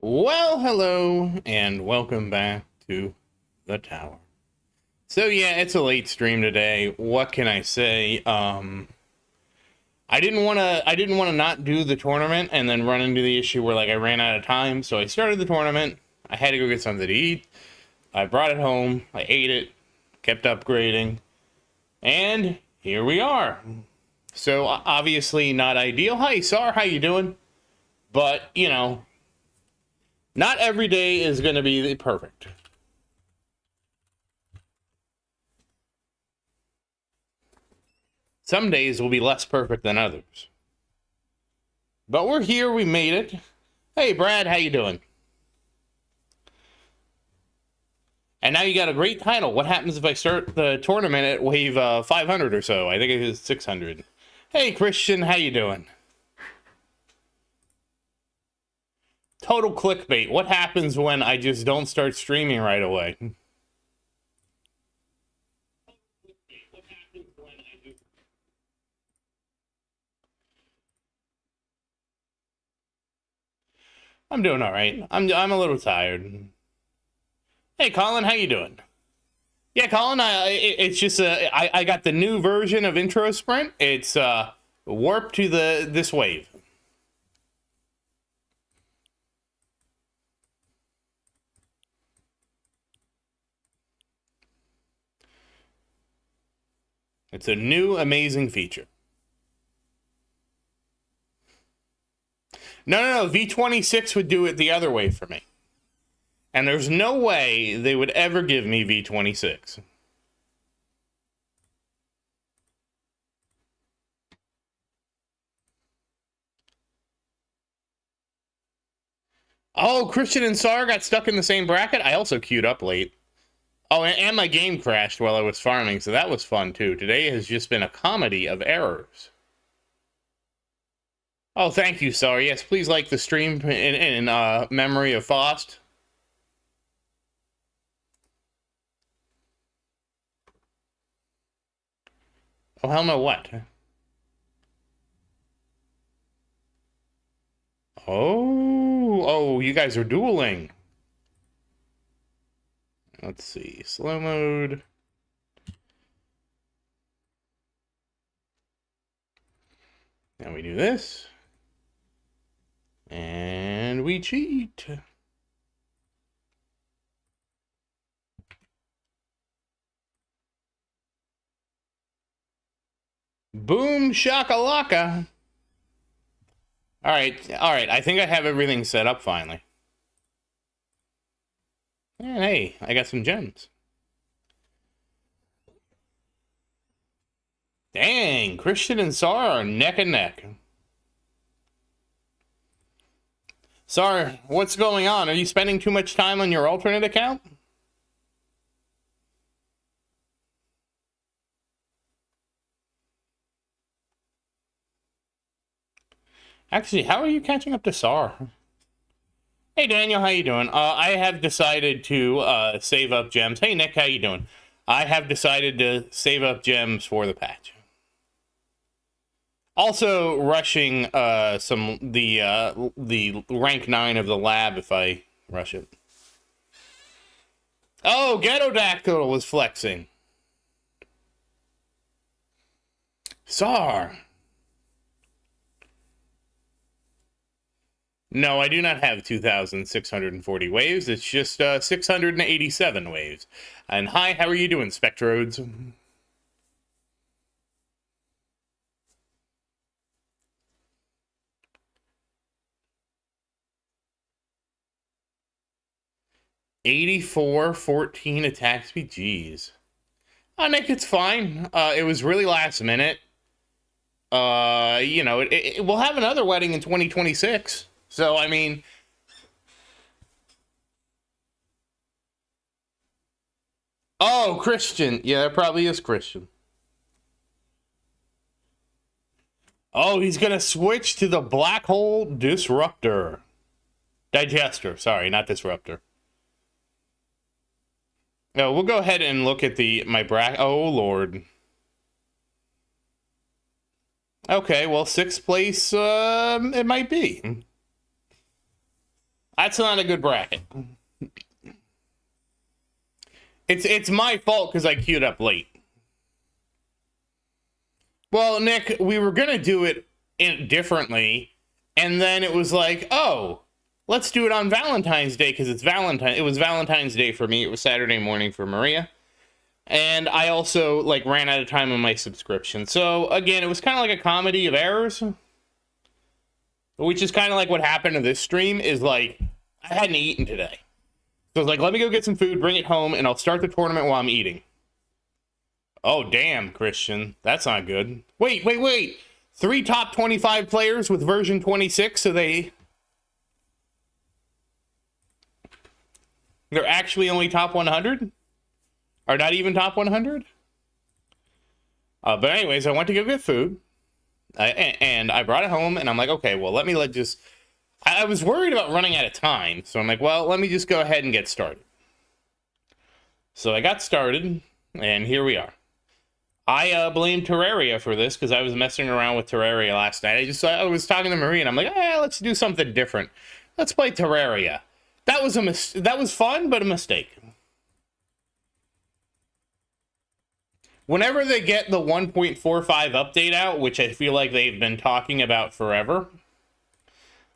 Well, hello, and welcome back to the tower. So yeah, it's a late stream today. What can I say? I didn't want to not do the tournament and then run into the issue where like I ran out of time. So I started the tournament. I had to go get something to eat. I brought it home. I ate it. Kept upgrading, and here we are. So obviously not ideal. Hi, Sar, how you doing? But not every day is going to be perfect. Some days will be less perfect than others. But we're here, we made it. Hey Brad, how you doing? And now you got a great title. What happens if I start the tournament at wave 500 or so? I think it is 600. Hey Christian, how you doing? Total clickbait. What happens when I just don't start streaming right away? I'm doing all right. I'm a little tired. Hey Colin, how you doing? Yeah, Colin, it's just I got the new version of Intro Sprint. It's warp to this wave. It's a new amazing feature. No. V26 would do it the other way for me. And there's no way they would ever give me V26. Oh, Christian and Sar got stuck in the same bracket? I also queued up late. Oh, and my game crashed while I was farming, so that was fun too. Today has just been a comedy of errors. Oh, thank you, Sar. Yes, please like the stream in memory of Faust. Oh, Helma, what? Oh, you guys are dueling. Let's see, slow mode. Now we do this. And we cheat. Boom shakalaka. All right. I think I have everything set up finally. And hey, I got some gems. Dang, Christian and Sar are neck and neck. Sar, what's going on? Are you spending too much time on your alternate account? Actually, how are you catching up to Sar? Hey Daniel, how you doing? I have decided to save up gems. Hey Nick, how you doing? I have decided to save up gems for the patch. Also rushing the rank 9 of the lab if I rush it. Oh, Ghetto was flexing. Sar. No, I do not have 2,640 waves. It's just 687 waves. And hi, how are you doing, Spectrodes? $84, 14 attack speed. Jeez. Nick, it's fine. It was really last minute. We'll have another wedding in 2026. So, I mean... Oh, Christian. Yeah, that probably is Christian. Oh, he's going to switch to the Black Hole Disruptor. Digester. Sorry, not Disruptor. No, we'll go ahead and look at my bracket. Oh, Lord. Okay, well, 6th place, it might be. That's not a good bracket. It's my fault because I queued up late. Well, Nick, we were gonna do it differently, and then it was like, oh, let's do it on Valentine's Day because it's Valentine. It was Valentine's Day for me. It was Saturday morning for Maria, and I also like ran out of time on my subscription. So again, it was kind of like a comedy of errors, which is kind of like what happened to this stream. Is like I hadn't eaten today. So I was like, let me go get some food, bring it home, and I'll start the tournament while I'm eating. Oh, damn, Christian. That's not good. Wait. 3 top 25 players with version 26, so they're actually only top 100? Or not even top 100? But anyways, I went to go get food, and I brought it home, and I'm like, okay, well, I was worried about running out of time, so I'm like, well, let me just go ahead and get started. So I got started, and here we are. I blame Terraria for this because I was messing around with Terraria last night. I was talking to Marie, and I'm like, let's do something different. Let's play Terraria. That was fun, but a mistake. Whenever they get the 1.45 update out, which I feel like they've been talking about forever,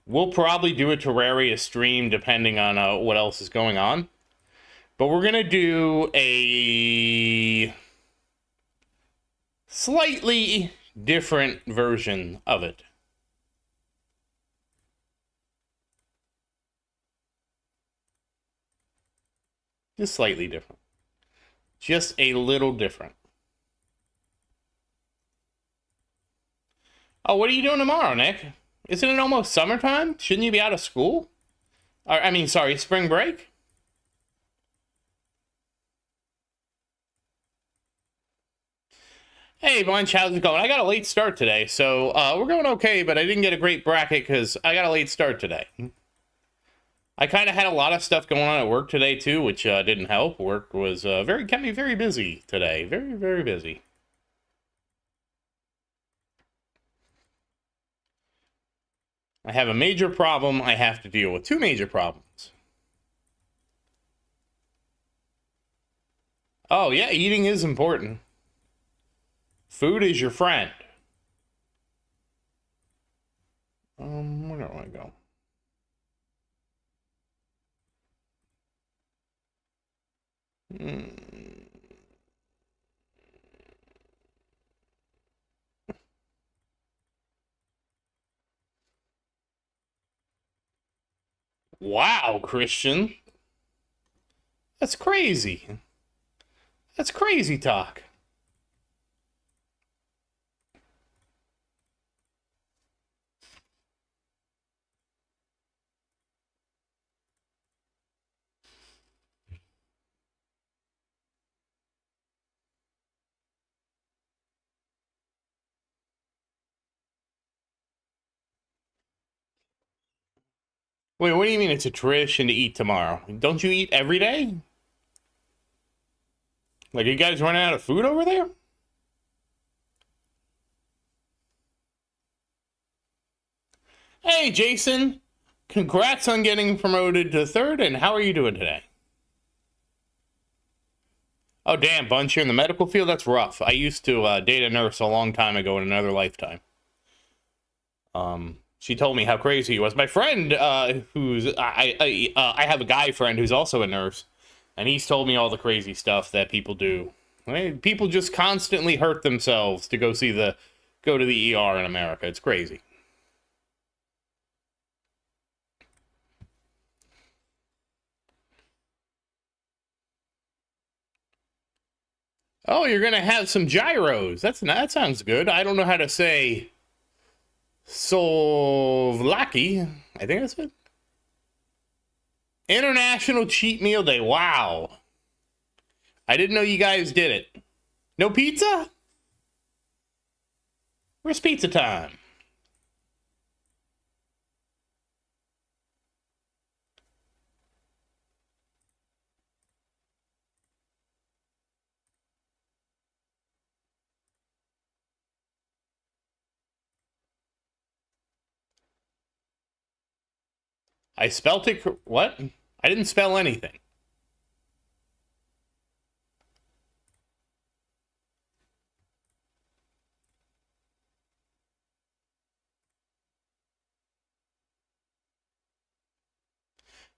we'll probably do a Terraria stream depending on what else is going on. But we're going to do a slightly different version of it. Just slightly different. Just a little different. Oh, what are you doing tomorrow, Nick? Isn't it almost summertime? Shouldn't you be out of school? Sorry, spring break? Hey, Bunch, how's it going? I got a late start today, so we're going okay, but I didn't get a great bracket because I got a late start today. I kind of had a lot of stuff going on at work today, too, which didn't help. Work was kept me very busy today. Very, very busy. I have a major problem I have to deal with. 2 major problems. Oh, yeah, eating is important. Food is your friend. Where do I go? Wow, Christian. That's crazy. That's crazy talk. Wait, what do you mean it's a tradition to eat tomorrow? Don't you eat every day? Like, you guys running out of food over there? Hey, Jason. Congrats on getting promoted to 3rd, and how are you doing today? Oh, damn, Bunch, you're in the medical field? That's rough. I used to date a nurse a long time ago in another lifetime. She told me how crazy he was. My friend, I have a guy friend who's also a nurse, and he's told me all the crazy stuff that people do. I mean, people just constantly hurt themselves to go to the ER in America. It's crazy. Oh, you're gonna have some gyros. That sounds good. I don't know how to say Souvlaki. I think that's it. International Cheat Meal Day. Wow. I didn't know you guys did it. No pizza? Where's pizza time? I spelt it. What? I didn't spell anything.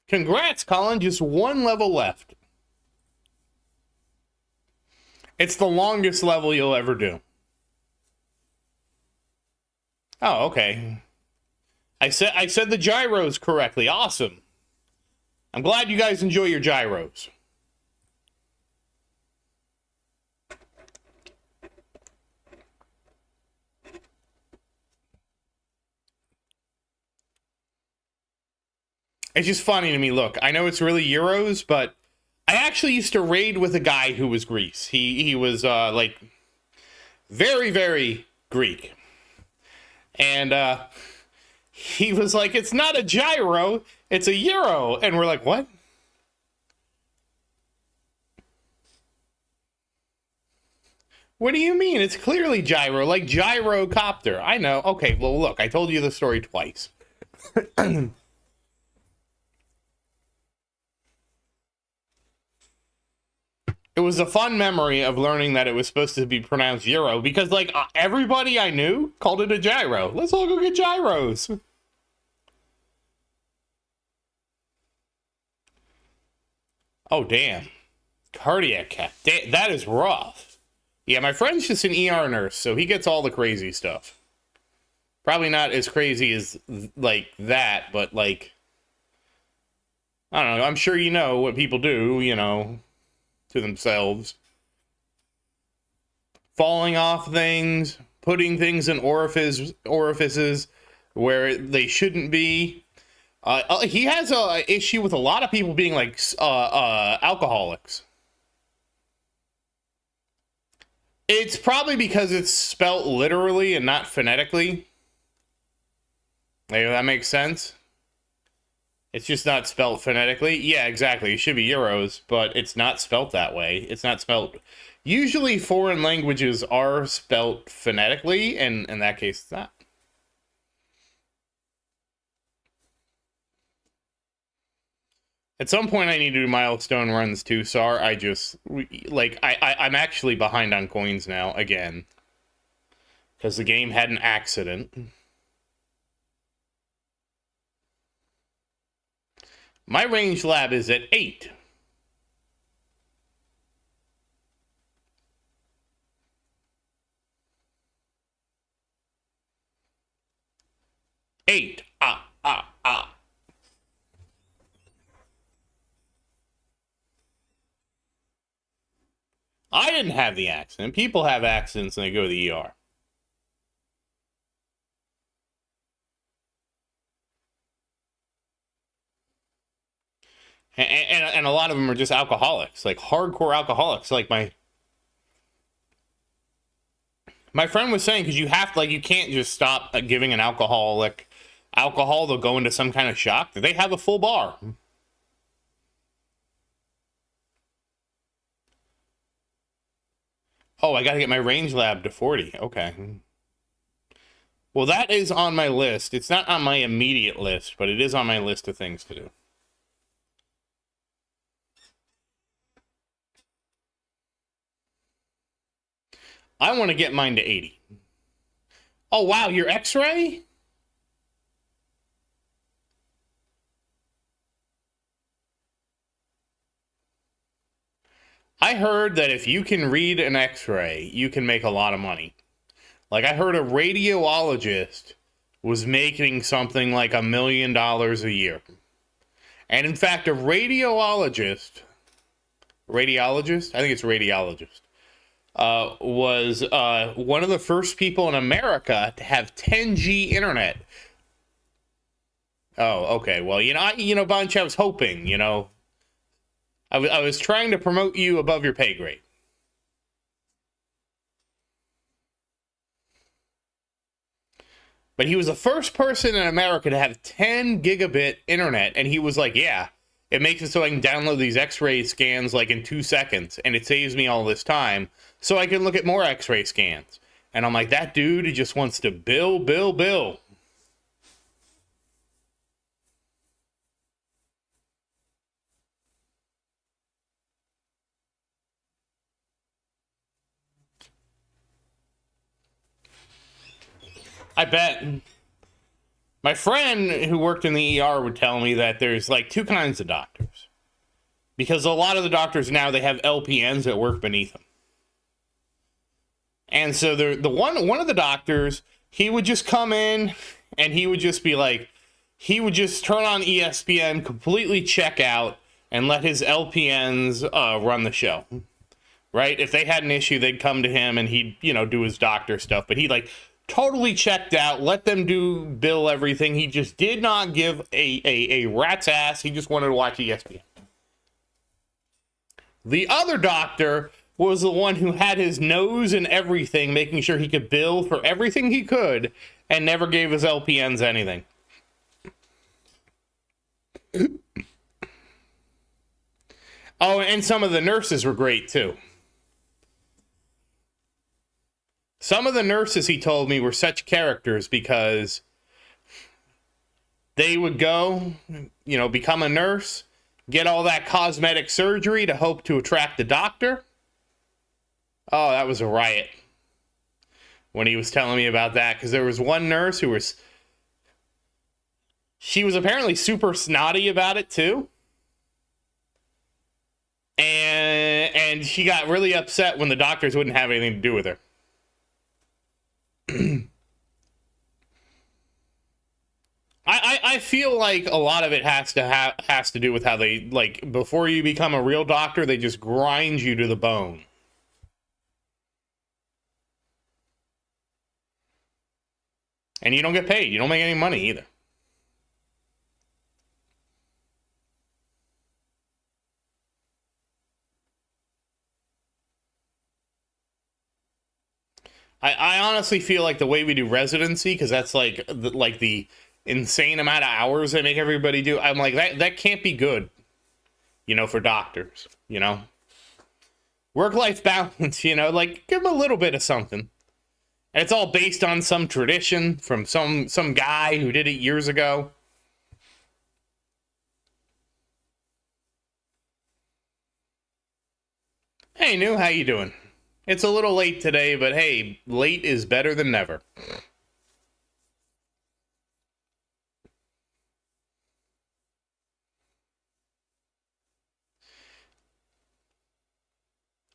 Congrats, Colin. Just one level left. It's the longest level you'll ever do. Oh, okay. I said the gyros correctly. Awesome. I'm glad you guys enjoy your gyros. It's just funny to me. Look, I know it's really Euros, but I actually used to raid with a guy who was Greece. He was like very, very Greek. And he was like, it's not a gyro, it's a euro. And we're like, what? What do you mean? It's clearly gyro, like gyrocopter. I know. Okay, well, look, I told you the story twice. It was a fun memory of learning that it was supposed to be pronounced gyro because, like, everybody I knew called it a gyro. Let's all go get gyros. Oh, damn. Cardiac cat. That is rough. Yeah, my friend's just an ER nurse, so he gets all the crazy stuff. Probably not as crazy as, like, that, but, like, I don't know. I'm sure you know what people do, you know, to themselves. Falling off things, putting things in orifices where they shouldn't be. He has a issue with a lot of people being like alcoholics. It's probably because it's spelt literally and not phonetically. Maybe that makes sense. It's just not spelt phonetically. Yeah, exactly. It should be euros, but it's not spelt that way. It's not spelt. Usually foreign languages are spelt phonetically, and in that case, it's not. At some point, I need to do milestone runs too, Sar. I just, like, I'm actually behind on coins now, again. Because the game had an accident. My range lab is at 8. Eight. I didn't have the accident. People have accidents and they go to the ER. And a lot of them are just alcoholics, like hardcore alcoholics. Like my friend was saying, because you have to, like, you can't just stop giving an alcoholic alcohol. They'll go into some kind of shock. They have a full bar. Oh, I got to get my range lab to 40. Okay. Well, that is on my list. It's not on my immediate list, but it is on my list of things to do. I want to get mine to 80. Oh, wow, your X-ray? I heard that if you can read an X-ray, you can make a lot of money. Like, I heard a radiologist was making something like $1 million a year. And in fact, a radiologist, I think it's radiologist, was one of the first people in America to have 10G internet. Oh, okay. Well, Bunch, I was hoping, I was trying to promote you above your pay grade. But he was the first person in America to have 10 gigabit internet, and he was like, yeah, it makes it so I can download these X-ray scans like in 2 seconds, and it saves me all this time, so I can look at more X-ray scans. And I'm like, that dude, he just wants to bill. I bet. My friend who worked in the ER would tell me that there's like two kinds of doctors. Because a lot of the doctors now, they have LPNs that work beneath them. And so one of the doctors, he would just come in and he would just be like, he would just turn on ESPN, completely check out, and let his LPNs run the show. Right? If they had an issue, they'd come to him and he'd, do his doctor stuff. But he like totally checked out, let them bill everything. He just did not give a rat's ass. He just wanted to watch ESPN. The other doctor was the one who had his nose in everything, making sure he could bill for everything he could, and never gave his LPNs anything. Oh, and some of the nurses were great, too. Some of the nurses, he told me, were such characters because they would go, become a nurse, get all that cosmetic surgery to hope to attract the doctor. Oh, that was a riot when he was telling me about that, because there was one nurse she was apparently super snotty about it too. And she got really upset when the doctors wouldn't have anything to do with her. I feel like a lot of it has to do with how they, like, before you become a real doctor, they just grind you to the bone. And you don't get paid. You don't make any money either. I honestly feel like the way we do residency, because that's like the insane amount of hours they make everybody do. I'm like, that can't be good, for doctors, Work-life balance, like give them a little bit of something. And it's all based on some tradition from some guy who did it years ago. Hey, New, how you doing? It's a little late today, but hey, late is better than never.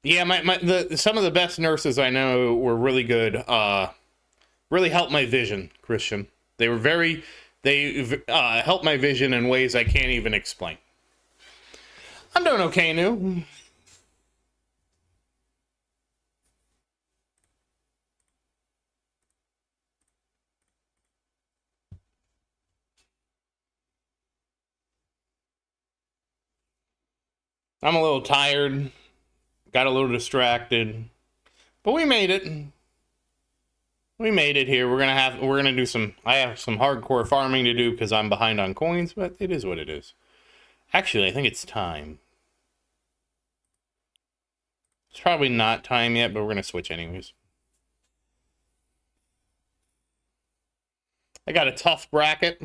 Yeah, some of the best nurses I know were really good. Really helped my vision, Christian. They helped my vision in ways I can't even explain. I'm doing okay, New. I'm a little tired. Got a little distracted. But we made it. We made it here. We're gonna do I have some hardcore farming to do because I'm behind on coins, but it is what it is. Actually, I think it's time. It's probably not time yet, but we're gonna switch anyways. I got a tough bracket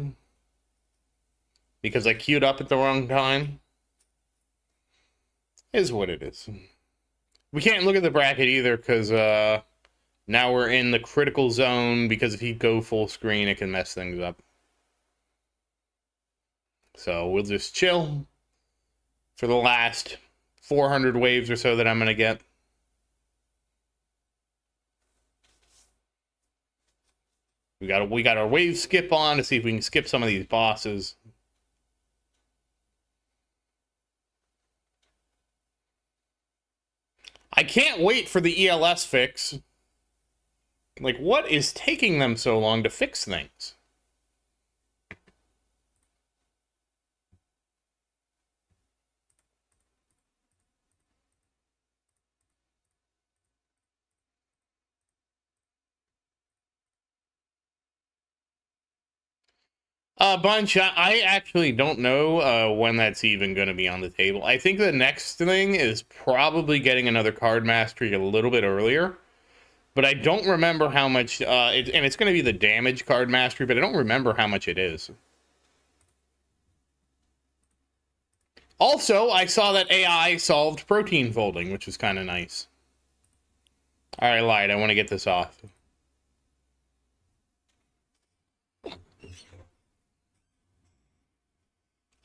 because I queued up at the wrong time. Is what it is. We can't look at the bracket either because now we're in the critical zone, because if you go full screen, it can mess things up. So we'll just chill for the last 400 waves or so that I'm going to get. We got our wave skip on to see if we can skip some of these bosses. I can't wait for the ELS fix. Like, what is taking them so long to fix things? A bunch. I actually don't know when that's even going to be on the table. I think the next thing is probably getting another card mastery a little bit earlier. But I don't remember how much, and it's going to be the damage card mastery, but I don't remember how much it is. Also, I saw that AI solved protein folding, which was kind of nice. All right, Light, I want to get this off.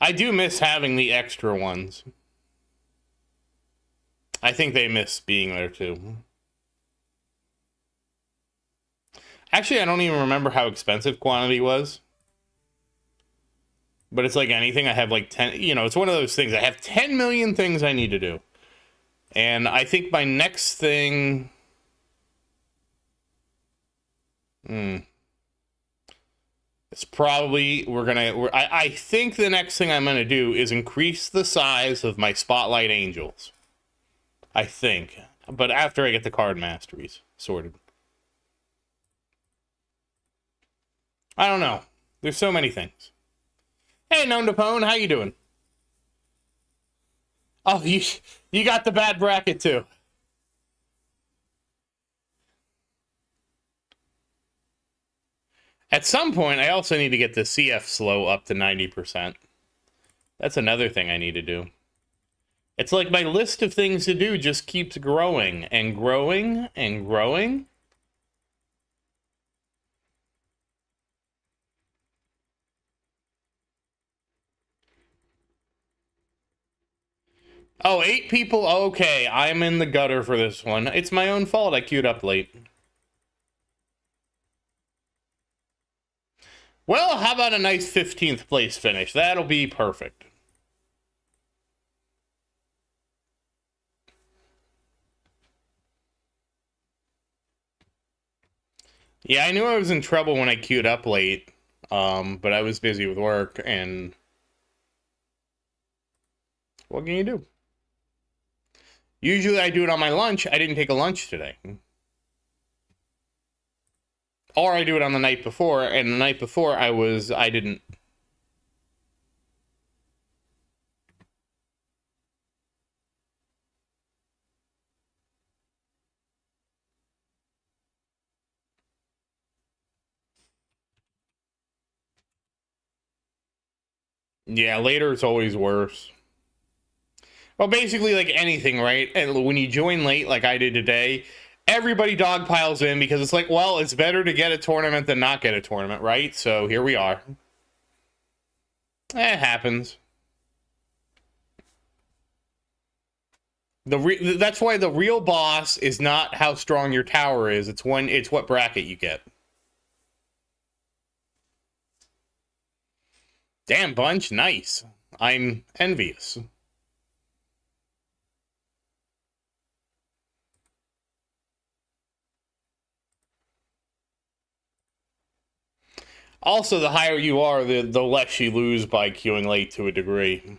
I do miss having the extra ones. I think they miss being there too. Actually, I don't even remember how expensive quantity was. But it's like anything. I have like 10, it's one of those things. I have 10 million things I need to do. And I think my next thing... It's probably, I think the next thing I'm going to do is increase the size of my Spotlight Angels. I think. But after I get the card masteries sorted. I don't know. There's so many things. Hey, Known Dapone, how you doing? Oh, you got the bad bracket too. At some point, I also need to get the CF slow up to 90%. That's another thing I need to do. It's like my list of things to do just keeps growing and growing and growing. Oh, 8 people? Okay, I'm in the gutter for this one. It's my own fault I queued up late. Well, how about a nice 15th place finish? That'll be perfect. Yeah, I knew I was in trouble when I queued up late, but I was busy with work, and what can you do? Usually I do it on my lunch. I didn't take a lunch today. Or I do it on the night before, and the night before I didn't. Yeah, later it's always worse. Well, basically, like anything, right? And when you join late, like I did today, everybody dogpiles in because it's like, well, it's better to get a tournament than not get a tournament, right? So here we are. It happens. That's why the real boss is not how strong your tower is. It's what bracket you get. Damn, Bunch, nice. I'm envious. Also, the higher you are, the less you lose by queuing late to a degree.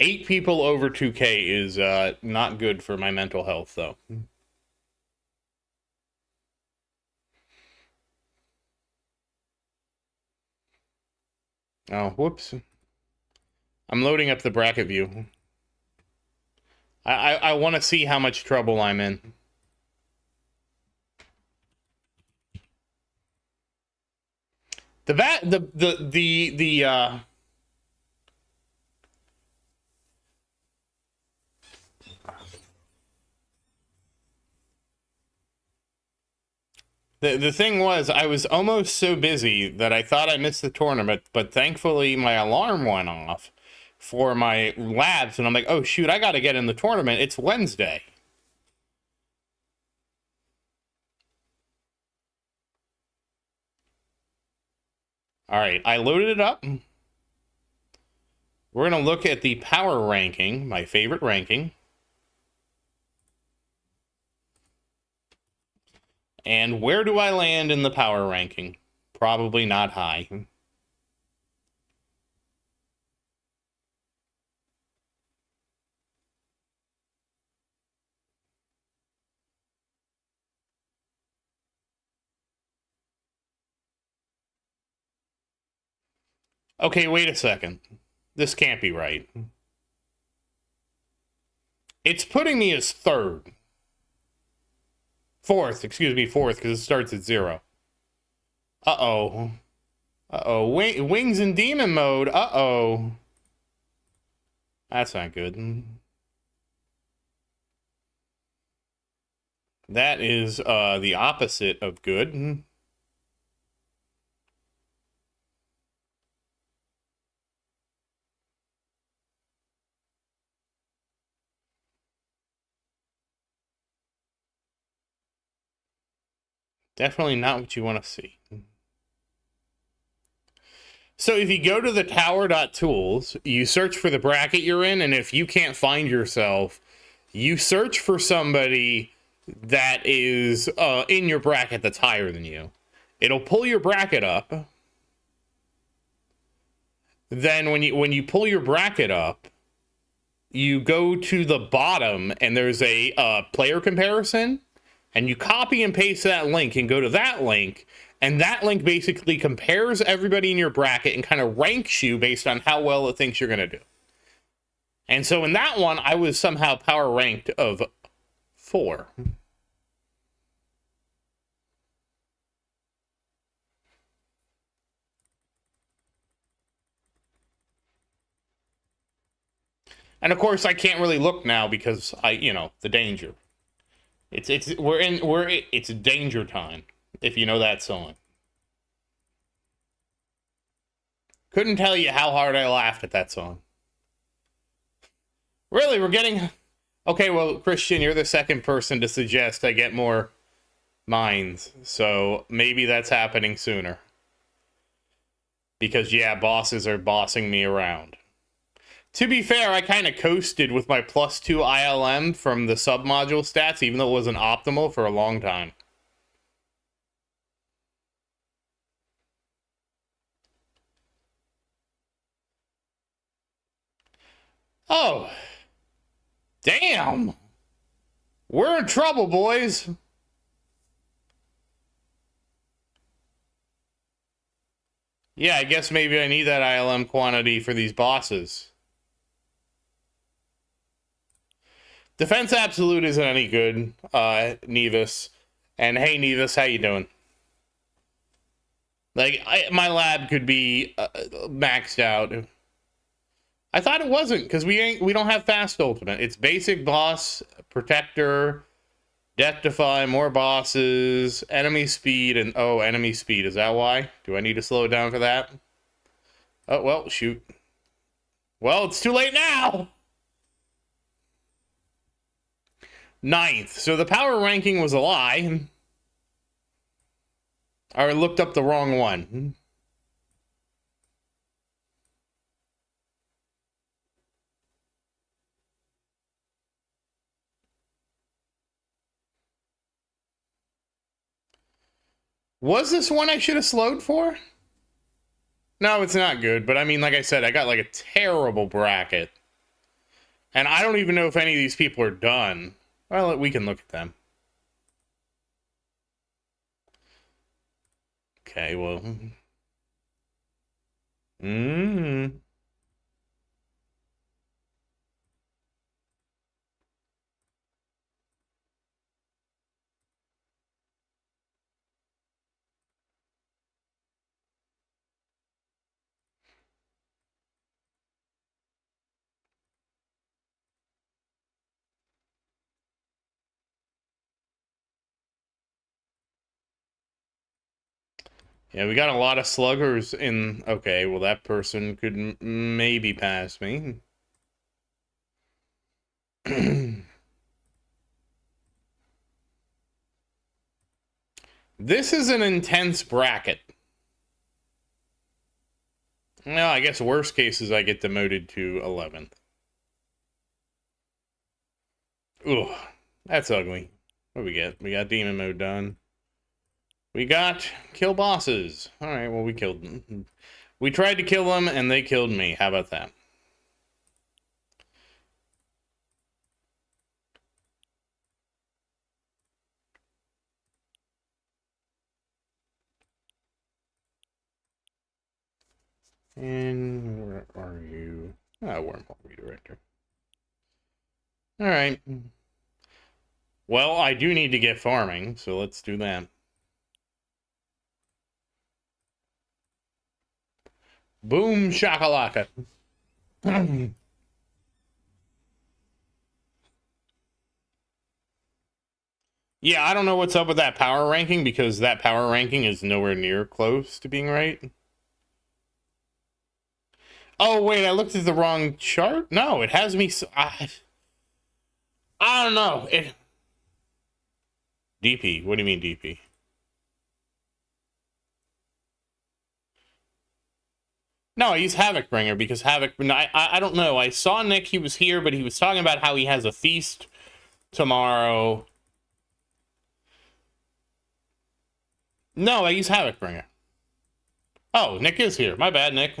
8 people over 2K is not good for my mental health, though. Oh, whoops. I'm loading up the bracket view. I want to see how much trouble I'm in. The thing was, I was almost so busy that I thought I missed the tournament, but thankfully my alarm went off for my labs, and I'm like, oh shoot, I gotta get in the tournament. It's Wednesday. All right, I loaded it up. We're gonna look at the power ranking, my favorite ranking. And where do I land in the power ranking? Probably not high. Okay, wait a second. This can't be right. It's putting me as third. Fourth, excuse me, fourth, because it starts at 0. Uh-oh. Uh-oh. Wings in demon mode. Uh-oh. That's not good. That is the opposite of good. Definitely not what you want to see. So if you go to the tower.tools, you search for the bracket you're in, and if you can't find yourself, you search for somebody that is in your bracket that's higher than you. It'll pull your bracket up. Then when you pull your bracket up, you go to the bottom and there's a player comparison, and you copy and paste that link and go to that link, and that link basically compares everybody in your bracket and kind of ranks you based on how well it thinks you're going to do. And so in that one, I was somehow power ranked of 4. And of course, I can't really look now because the danger. It's danger time, if you know that song. Couldn't tell you how hard I laughed at that song. Really, we're getting... Okay, well, Christian, you're the second person to suggest I get more mines, so maybe that's happening sooner. Because, yeah, bosses are bossing me around. To be fair, I kind of coasted with my +2 ILM from the submodule stats, even though it wasn't optimal for a long time. Oh. Damn. We're in trouble, boys. Yeah, I guess maybe I need that ILM quantity for these bosses. Defense Absolute isn't any good, Nevis. And hey, Nevis, how you doing? Like, my lab could be maxed out. I thought it wasn't, because we don't have fast ultimate. It's basic boss, protector, death defy, more bosses, enemy speed, and enemy speed. Is that why? Do I need to slow it down for that? Oh, well, shoot. Well, it's too late now! 9th. So the power ranking was a lie. I looked up the wrong one. Was this one I should have slowed for? No, it's not good, but I mean, like I said, I got like a terrible bracket. And I don't even know if any of these people are done. Well, we can look at them. Okay, well... Yeah, we got a lot of sluggers in... Okay, well, that person could maybe pass me. This is an intense bracket. Well, I guess worst case is I get demoted to 11th. Ugh, that's ugly. What do we get? We got demon mode done. We got kill bosses. Alright, well, we killed them. We tried to kill them, and they killed me. How about that? And where are you? Wormhole redirector. Alright. Well, I do need to get farming, so let's do that. Boom shakalaka. Yeah, I don't know what's up with that power ranking, because that power ranking is nowhere near close to being right. Oh, wait, I looked at the wrong chart? No, it has me... I don't know. DP, what do you mean DP? No, I use Havocbringer because Havoc. I don't know. I saw Nick. He was here, but he was talking about how he has a feast tomorrow. No, I use Havocbringer. Oh, Nick is here. My bad, Nick.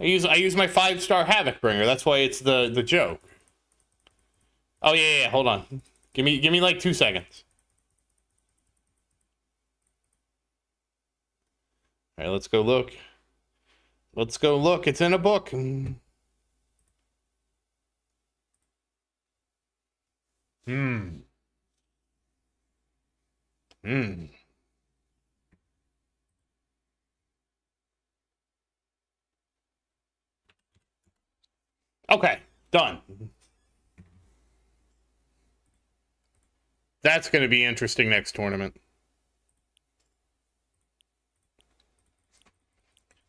I use my 5-star Havocbringer. That's why it's the joke. Oh yeah. Hold on. Give me like 2 seconds. All right, let's go look. Let's go look. It's in a book. Hmm. Okay, done. That's going to be interesting next tournament.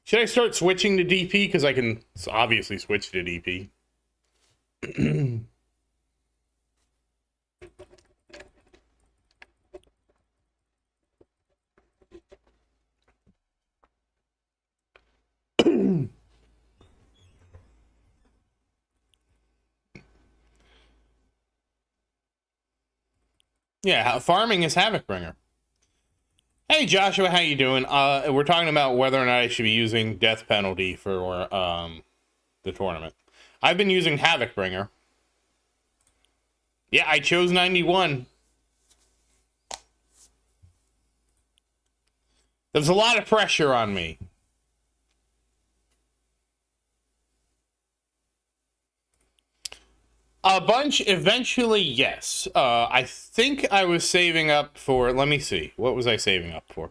Should I start switching to DP? Because I can obviously switch to DP. Yeah, farming is Havocbringer. Hey Joshua, how you doing? We're talking about whether or not I should be using Death Penalty for the tournament. I've been using Havocbringer. Yeah, I chose 91. There's a lot of pressure on me. A bunch, eventually, yes. I think I was saving up for, let me see. What was I saving up for?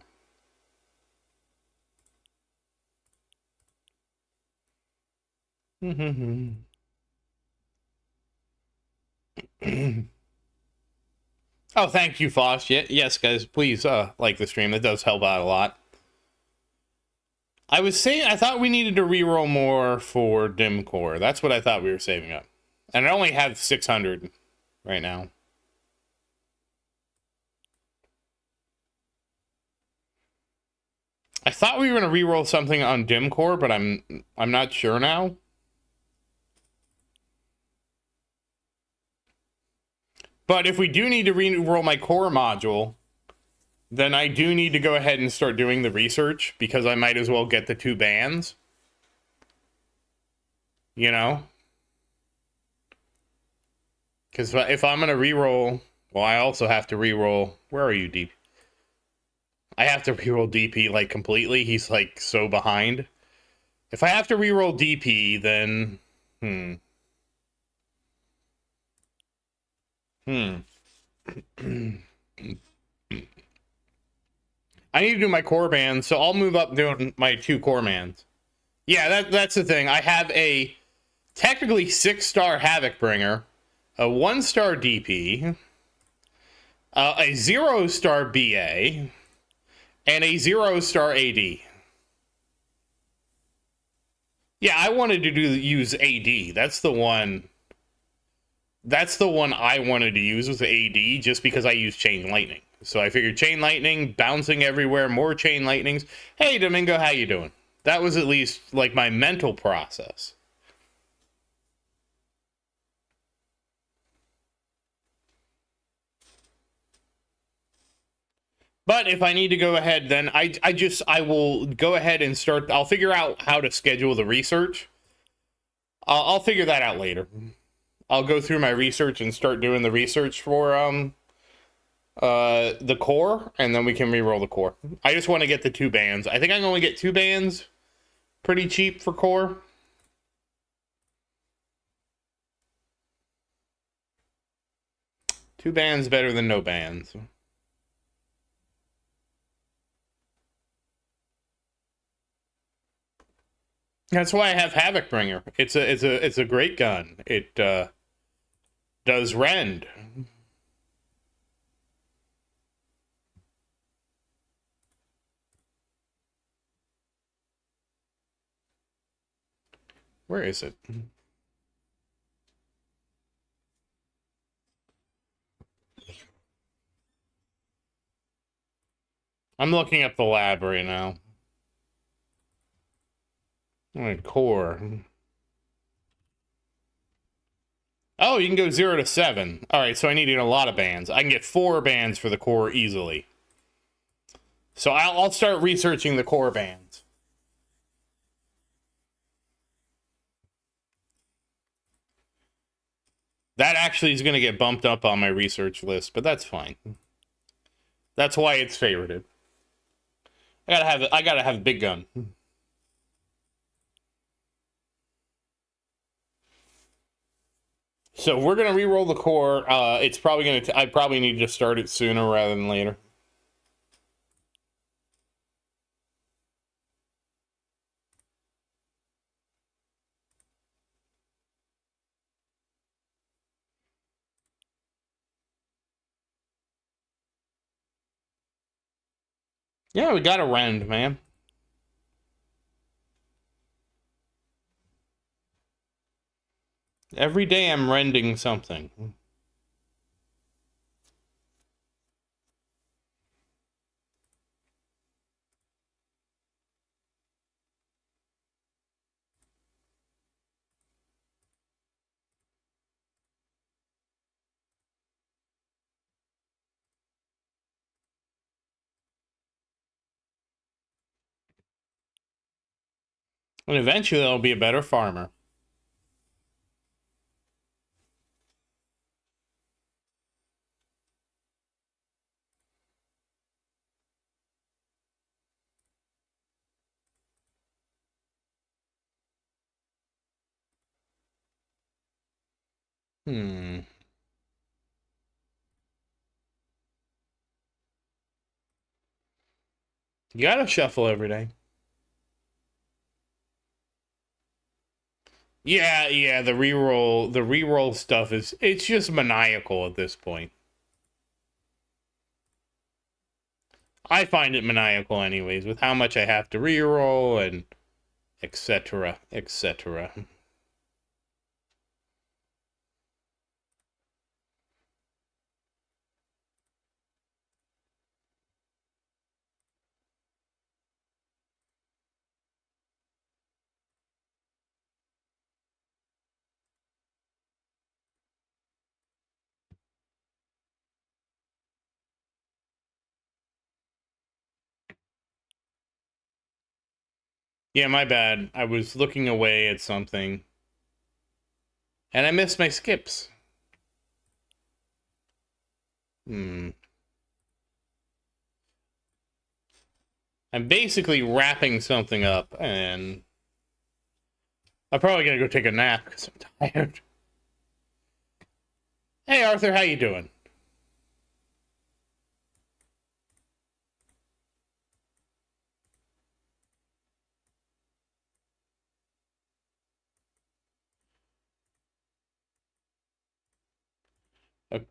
Oh, thank you, Foss. Yes, guys, please like the stream. That does help out a lot. I was saying, I thought we needed to reroll more for Dim Core. That's what I thought we were saving up. And I only have 600 right now. I thought we were going to reroll something on Dim Core, but I'm not sure now. But if we do need to re-roll my core module, then I do need to go ahead and start doing the research, because I might as well get the 2 bands. You know? Because if I'm going to re-roll, well, I also have to re-roll. Where are you, DP? I have to re-roll DP, like, completely. He's, like, so behind. If I have to re-roll DP, then... I need to do my core bands, so I'll move up doing my 2 core bands. Yeah, that's the thing. I have a technically 6-star Havocbringer, a 1-star DP, a 0-star BA, and a 0-star AD. Yeah, I wanted to use AD. That's the one I wanted to use, was AD, just because I use Chain Lightning. So I figured Chain Lightning, bouncing everywhere, more Chain Lightnings. Hey, Domingo, how you doing? That was at least, like, my mental process. But if I need to go ahead, then I will go ahead and start. I'll figure out how to schedule the research. I'll figure that out later. I'll go through my research and start doing the research for the core, and then we can re-roll the core. I just want to get the 2 bands. I think I can only get 2 bands pretty cheap for core. Two bands better than no bands. That's why I have Havocbringer. It's a great gun. It does rend. Where is it? I'm looking up the lab right now. All right, core. Oh, you can go 0 to 7. All right, so I needed a lot of bands. I can get 4 bands for the core easily. So I'll start researching the core bands. That actually is going to get bumped up on my research list, but that's fine. That's why it's favorited. I gotta have a big gun. So we're gonna re-roll the core. It's probably gonna. I probably need to start it sooner rather than later. Yeah, we got a rend, man. Every day I'm rending something. And eventually I'll be a better farmer. You gotta shuffle every day. Yeah, the reroll stuff it's just maniacal at this point. I find it maniacal anyways, with how much I have to reroll and etc. etc. Yeah, my bad. I was looking away at something. And I missed my skips. I'm basically wrapping something up, and I'm probably gonna go take a nap because I'm tired. Hey, Arthur, how you doing?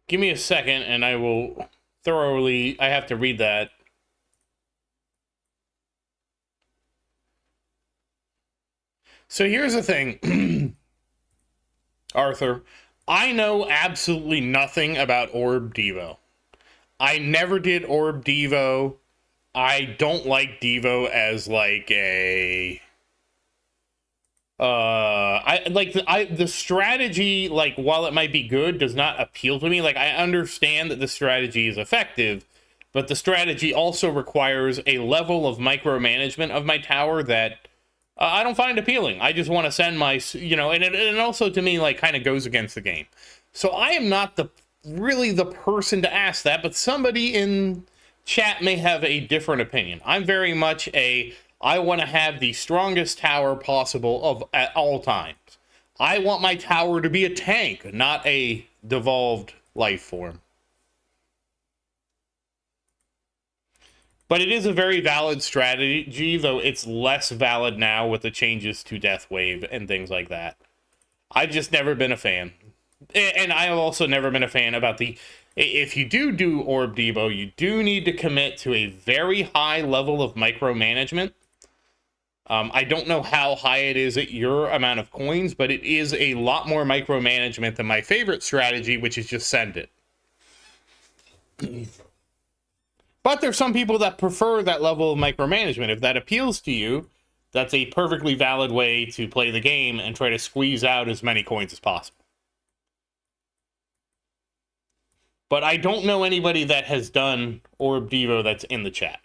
Give me a second, and I will thoroughly... I have to read that. So here's the thing, Arthur. I know absolutely nothing about Orb Devo. I never did Orb Devo. I don't like Devo as like a... the strategy, like, while it might be good, does not appeal to me. Like, I understand that the strategy is effective, but the strategy also requires a level of micromanagement of my tower that I don't find appealing. I just want to send my, and it also to me, like, kind of goes against the game. So I am not really the person to ask that, but somebody in chat may have a different opinion. I'm very much I want to have the strongest tower possible at all times. I want my tower to be a tank, not a devolved life form. But it is a very valid strategy, though it's less valid now with the changes to Death Wave and things like that. I've just never been a fan. And I've also never been a fan about if you do Orb Devo, you do need to commit to a very high level of micromanagement. I don't know how high it is at your amount of coins, but it is a lot more micromanagement than my favorite strategy, which is just send it. But there's some people that prefer that level of micromanagement. If that appeals to you, That's a perfectly valid way to play the game and try to squeeze out as many coins as possible. But I don't know anybody that has done Orb Devo that's in the chat.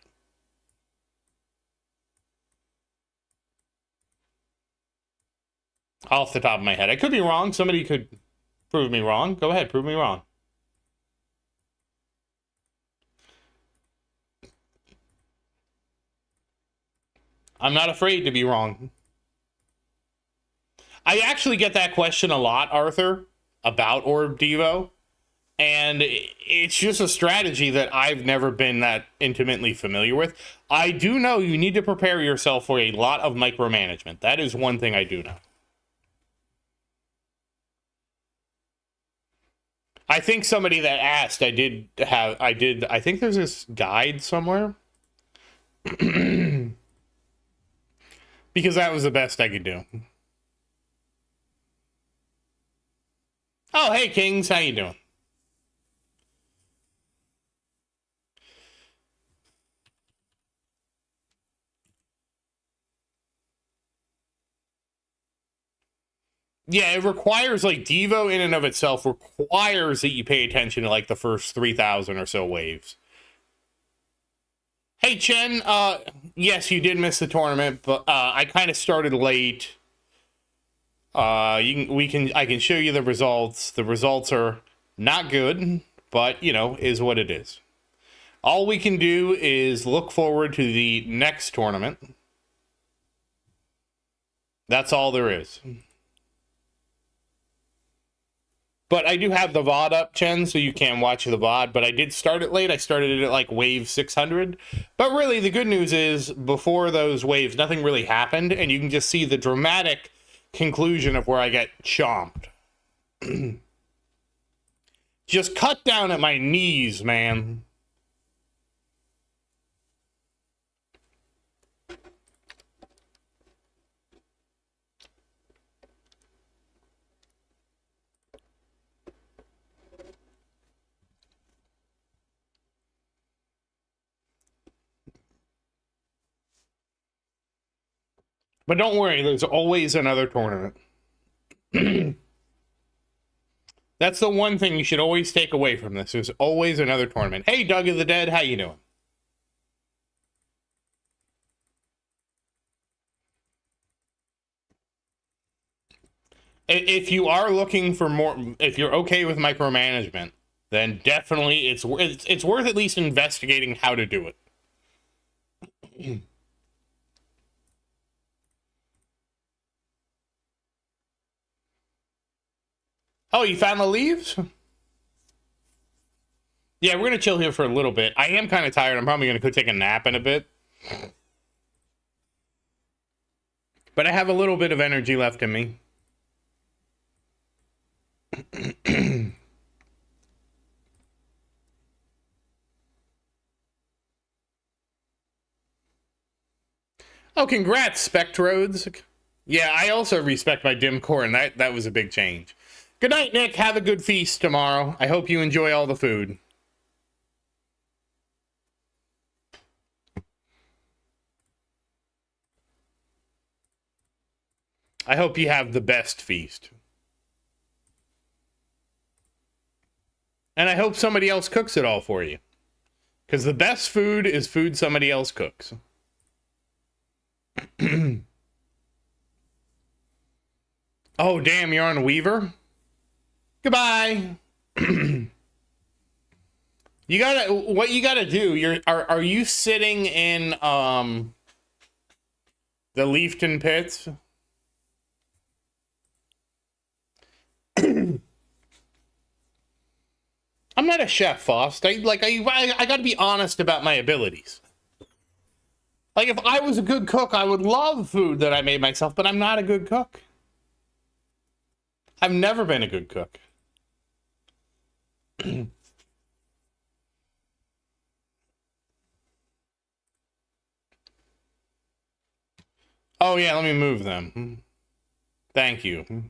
Off the top of my head. I could be wrong. Somebody could prove me wrong. Go ahead, prove me wrong. I'm not afraid to be wrong. I actually get that question a lot, Arthur, about Orb Devo. And it's just a strategy that I've never been that intimately familiar with. I do know you need to prepare yourself for a lot of micromanagement. That is one thing I do know. I think somebody that asked, I think there's this guide somewhere. Because that was the best I could do. Oh, hey, Kings, how you doing? Yeah, it requires, like, Devo in and of itself requires that you pay attention to, like, the first 3,000 or so waves. Hey, Chen, yes, you did miss the tournament, but I kind of started late. I can show you the results. The results are not good, but, you know, is what it is. All we can do is look forward to the next tournament. That's all there is. But I do have the VOD up, Chen, so you can watch the VOD. But I did start it late. I started it at like wave 600. But really, the good news is, before those waves, nothing really happened. And you can just see the dramatic conclusion of where I get chomped. Just cut down at my knees, man. But don't worry, there's always another tournament. That's the one thing you should always take away from this. There's always another tournament. Hey, Doug of the Dead, how you doing? If you are looking for more, if you're okay with micromanagement, then definitely it's worth at least investigating how to do it. Oh, you found the leaves? Yeah, we're going to chill here for a little bit. I am kind of tired. I'm probably going to go take a nap in a bit. But I have a little bit of energy left in me. Oh, congrats, Spectrodes. Yeah, I also respect my dim core, and that was a big change. Good night, Nick. Have a good feast tomorrow. I hope you enjoy all the food. I hope you have the best feast. And I hope somebody else cooks it all for you. Because the best food is food somebody else cooks. Oh, damn, you're on Weaver? Goodbye. What you gotta do, are you sitting in the Leafton pits? I'm not a chef, Faust. I gotta be honest about my abilities. Like, if I was a good cook, I would love food that I made myself, but I'm not a good cook. I've never been a good cook. Oh, yeah, let me move them. Thank you.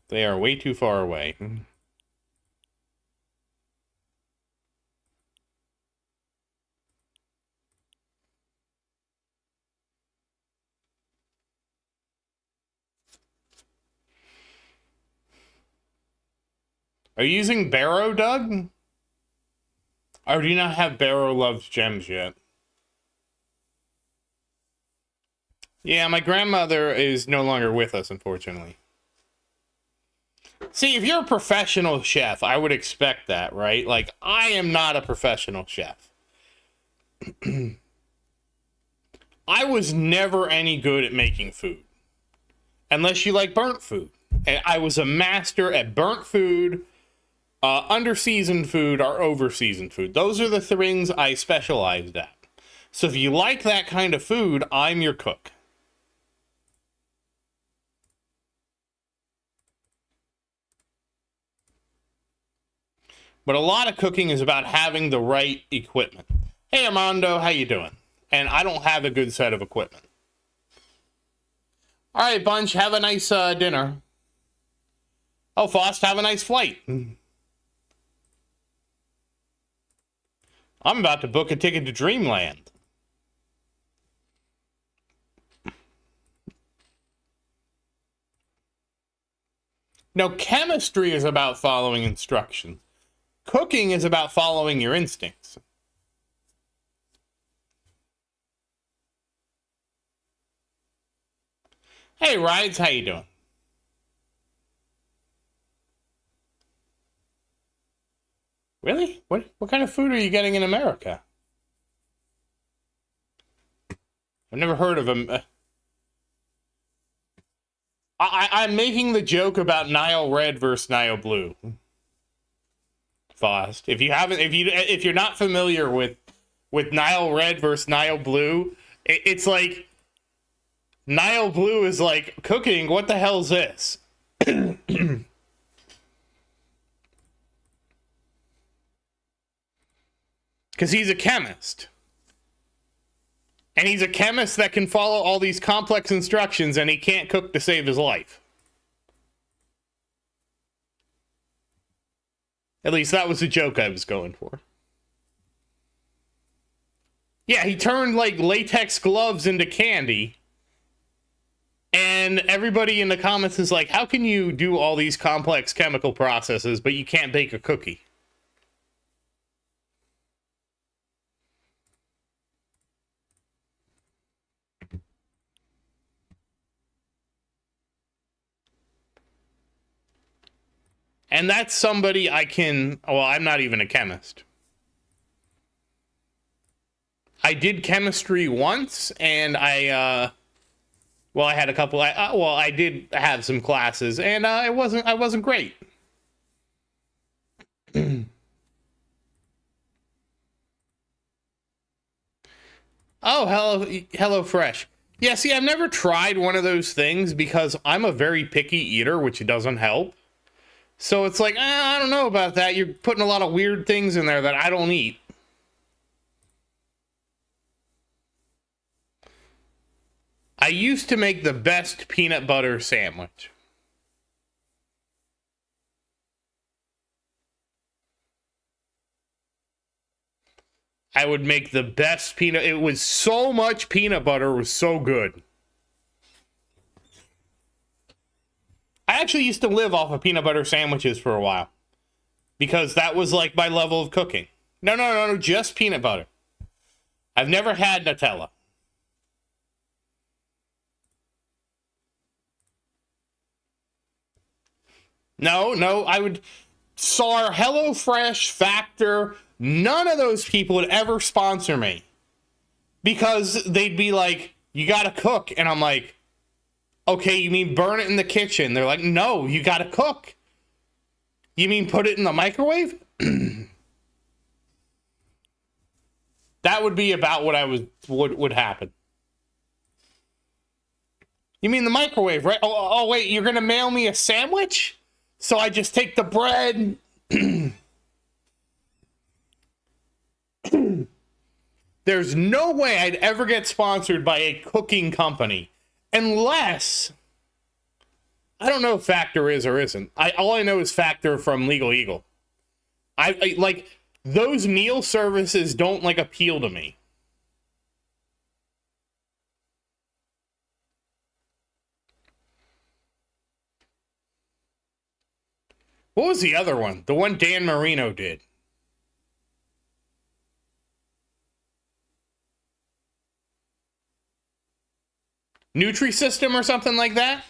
They are way too far away. Are you using Barrow, Doug? Or do you not have Barrow Loves Gems yet? Yeah, my grandmother is no longer with us, unfortunately. See, if you're a professional chef, I would expect that, right? Like, I am not a professional chef. I was never any good at making food. Unless you like burnt food. And I was a master at burnt food, under-seasoned food, or over-seasoned food. Those are the things I specialized at. So if you like that kind of food, I'm your cook. But a lot of cooking is about having the right equipment. Hey, Armando, how you doing? And I don't have a good set of equipment. All right, Bunch, have a nice dinner. Oh, Fost, have a nice flight. I'm about to book a ticket to Dreamland. No, chemistry is about following instructions. Cooking is about following your instincts. Hey, Rides, how you doing? Really? What kind of food are you getting in America? I've never heard of them. I'm making the joke about Nile Red versus Nile Blue. Fost. If you're not familiar with Nile Red versus Nile Blue, it's like Nile Blue is like cooking. What the hell is this? Because he's a chemist. And he's a chemist that can follow all these complex instructions, and he can't cook to save his life. At least that was the joke I was going for. Yeah, he turned like latex gloves into candy. And everybody in the comments is like, how can you do all these complex chemical processes, but you can't bake a cookie? And that's somebody I'm not even a chemist. I did chemistry once, and I had a couple, I did have some classes, and I wasn't great. Oh, hello Fresh. Yeah, see, I've never tried one of those things because I'm a very picky eater, which doesn't help. So it's like, I don't know about that. You're putting a lot of weird things in there that I don't eat. I used to make the best peanut butter sandwich. I would make the best peanut. It was so much peanut butter. It was so good. I actually used to live off of peanut butter sandwiches for a while. Because that was like my level of cooking. No, just peanut butter. I've never had Nutella. No, I would... SAR, HelloFresh, Factor, none of those people would ever sponsor me. Because they'd be like, you gotta cook. And I'm like, okay, you mean burn it in the kitchen? They're like, no, you gotta cook. You mean put it in the microwave? That would be about what would happen. You mean the microwave, right? Oh, wait, you're gonna mail me a sandwich? So I just take the bread. There's no way I'd ever get sponsored by a cooking company unless, I don't know if Factor is or isn't. All I know is Factor from Legal Eagle. I like those meal services don't like appeal to me. What was the other one? The one Dan Marino did. Nutrisystem or something like that?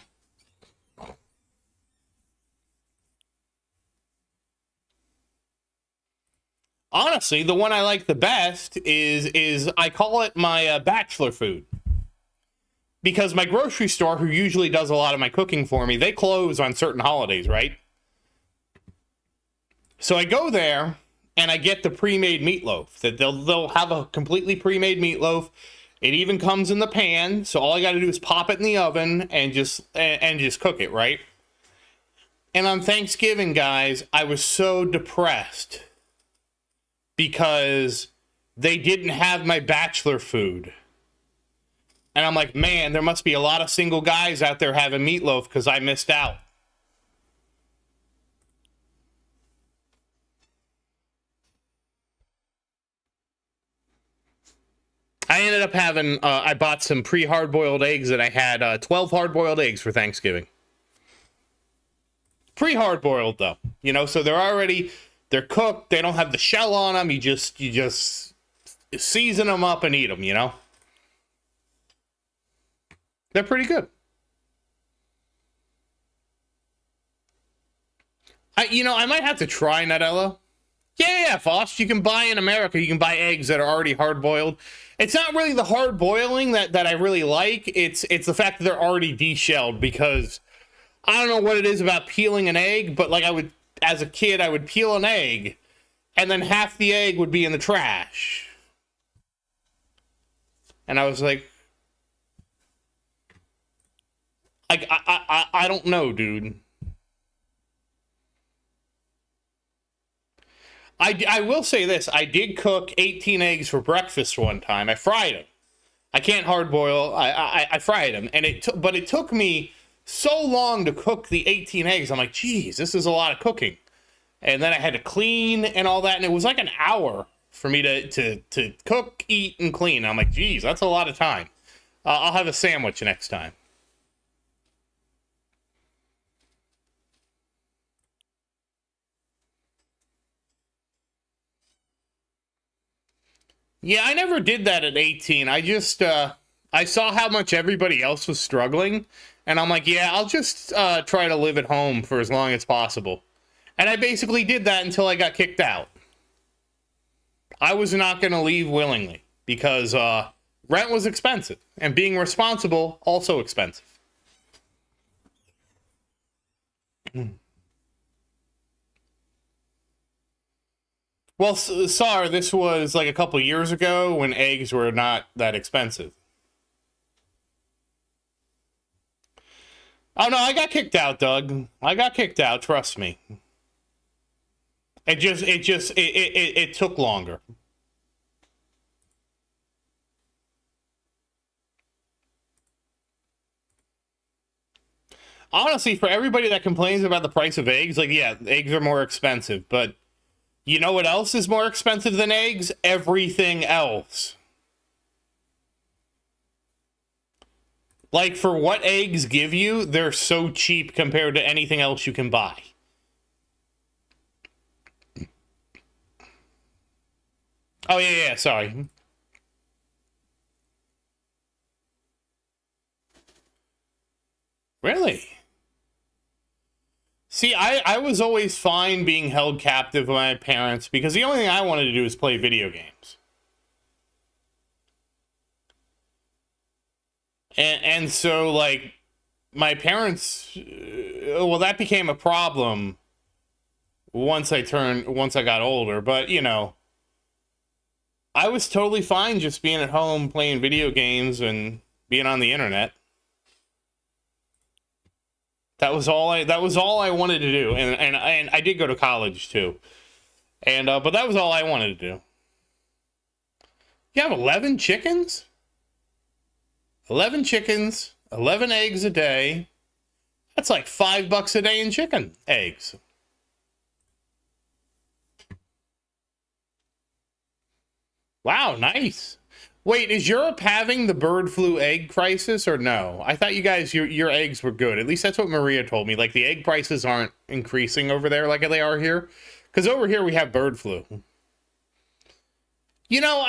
Honestly, the one I like the best is I call it my bachelor food. Because my grocery store, who usually does a lot of my cooking for me, they close on certain holidays, right? So I go there and I get the pre-made meatloaf. That they'll have a completely pre-made meatloaf. It even comes in the pan, so all I got to do is pop it in the oven and just cook it, right? And on Thanksgiving, guys, I was so depressed because they didn't have my bachelor food. And I'm like, man, there must be a lot of single guys out there having meatloaf because I missed out. I ended up having, I bought some pre-hard-boiled eggs and I had 12 hard-boiled eggs for Thanksgiving. Pre-hard-boiled, though. You know, so they're cooked. They don't have the shell on them. You just season them up and eat them, you know? They're pretty good. I might have to try Nutella. Yeah, Foss. You can buy in America, you can buy eggs that are already hard-boiled. It's not really the hard boiling that I really like. It's the fact that they're already deshelled, because I don't know what it is about peeling an egg, but like as a kid, I would peel an egg and then half the egg would be in the trash. And I was like, I don't know, dude. I will say this. I did cook 18 eggs for breakfast one time. I fried them. I can't hard boil. I fried them. And it took me so long to cook the 18 eggs. I'm like, geez, this is a lot of cooking. And then I had to clean and all that. And it was like an hour for me to cook, eat, and clean. I'm like, geez, that's a lot of time. I'll have a sandwich next time. Yeah, I never did that at 18. I just, I saw how much everybody else was struggling, and I'm like, yeah, I'll just try to live at home for as long as possible. And I basically did that until I got kicked out. I was not going to leave willingly, because rent was expensive, and being responsible, also expensive. Well, Sar, this was like a couple years ago when eggs were not that expensive. Oh no, I got kicked out, Doug. I got kicked out. Trust me. It took longer. Honestly, for everybody that complains about the price of eggs, like, yeah, eggs are more expensive, but you know what else is more expensive than eggs? Everything else. Like, for what eggs give you, they're so cheap compared to anything else you can buy. Oh, yeah, sorry. Really? See, I was always fine being held captive by my parents because the only thing I wanted to do was play video games. And so, like, my parents, well, that became a problem once I got older. But, you know, I was totally fine just being at home playing video games and being on the internet. That was all I wanted to do. And I did go to college too. And but that was all I wanted to do. You have 11 chickens? 11 chickens, 11 eggs a day. That's like $5 a day in chicken eggs. Wow, nice. Wait, is Europe having the bird flu egg crisis or no? I thought you guys, your eggs were good. At least that's what Maria told me. Like the egg prices aren't increasing over there like they are here. Because over here we have bird flu. You know,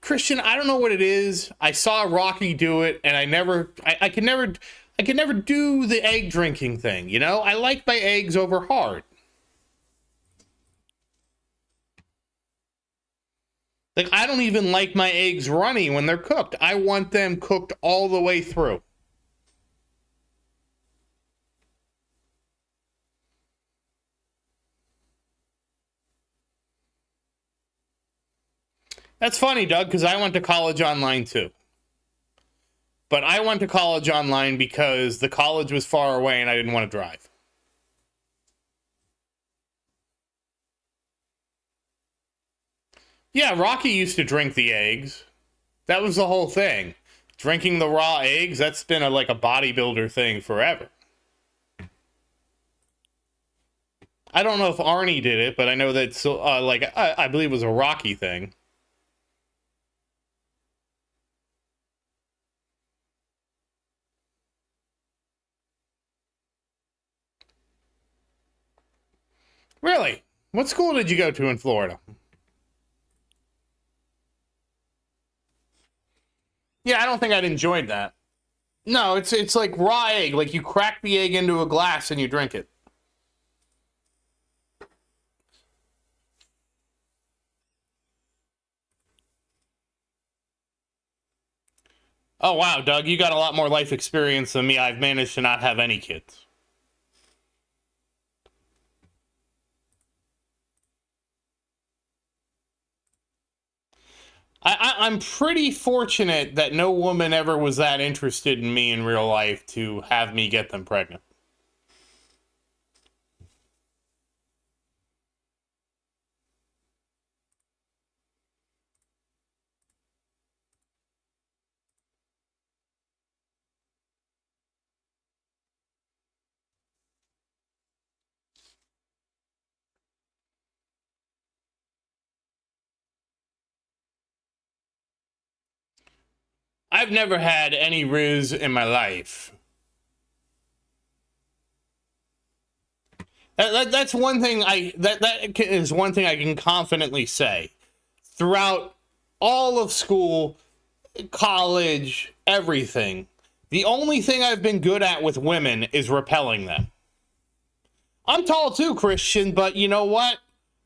Christian, I don't know what it is. I saw Rocky do it, and I could never do the egg drinking thing. You know, I like my eggs over hard. Like, I don't even like my eggs runny when they're cooked. I want them cooked all the way through. That's funny, Doug, because I went to college online too. But I went to college online because the college was far away and I didn't want to drive. Yeah, Rocky used to drink the eggs. That was the whole thing. Drinking the raw eggs, that's been like a bodybuilder thing forever. I don't know if Arnie did it, but I know that I believe it was a Rocky thing. Really? What school did you go to in Florida? Yeah, I don't think I'd enjoyed that. No, it's like raw egg. Like you crack the egg into a glass and you drink it. Oh wow, Doug, you got a lot more life experience than me. I've managed to not have any kids. I'm pretty fortunate that no woman ever was that interested in me in real life to have me get them pregnant. I've never had any Riz in my life. That's one thing that is one thing I can confidently say. Throughout all of school, college, everything, the only thing I've been good at with women is repelling them. I'm tall too, Christian, but you know what?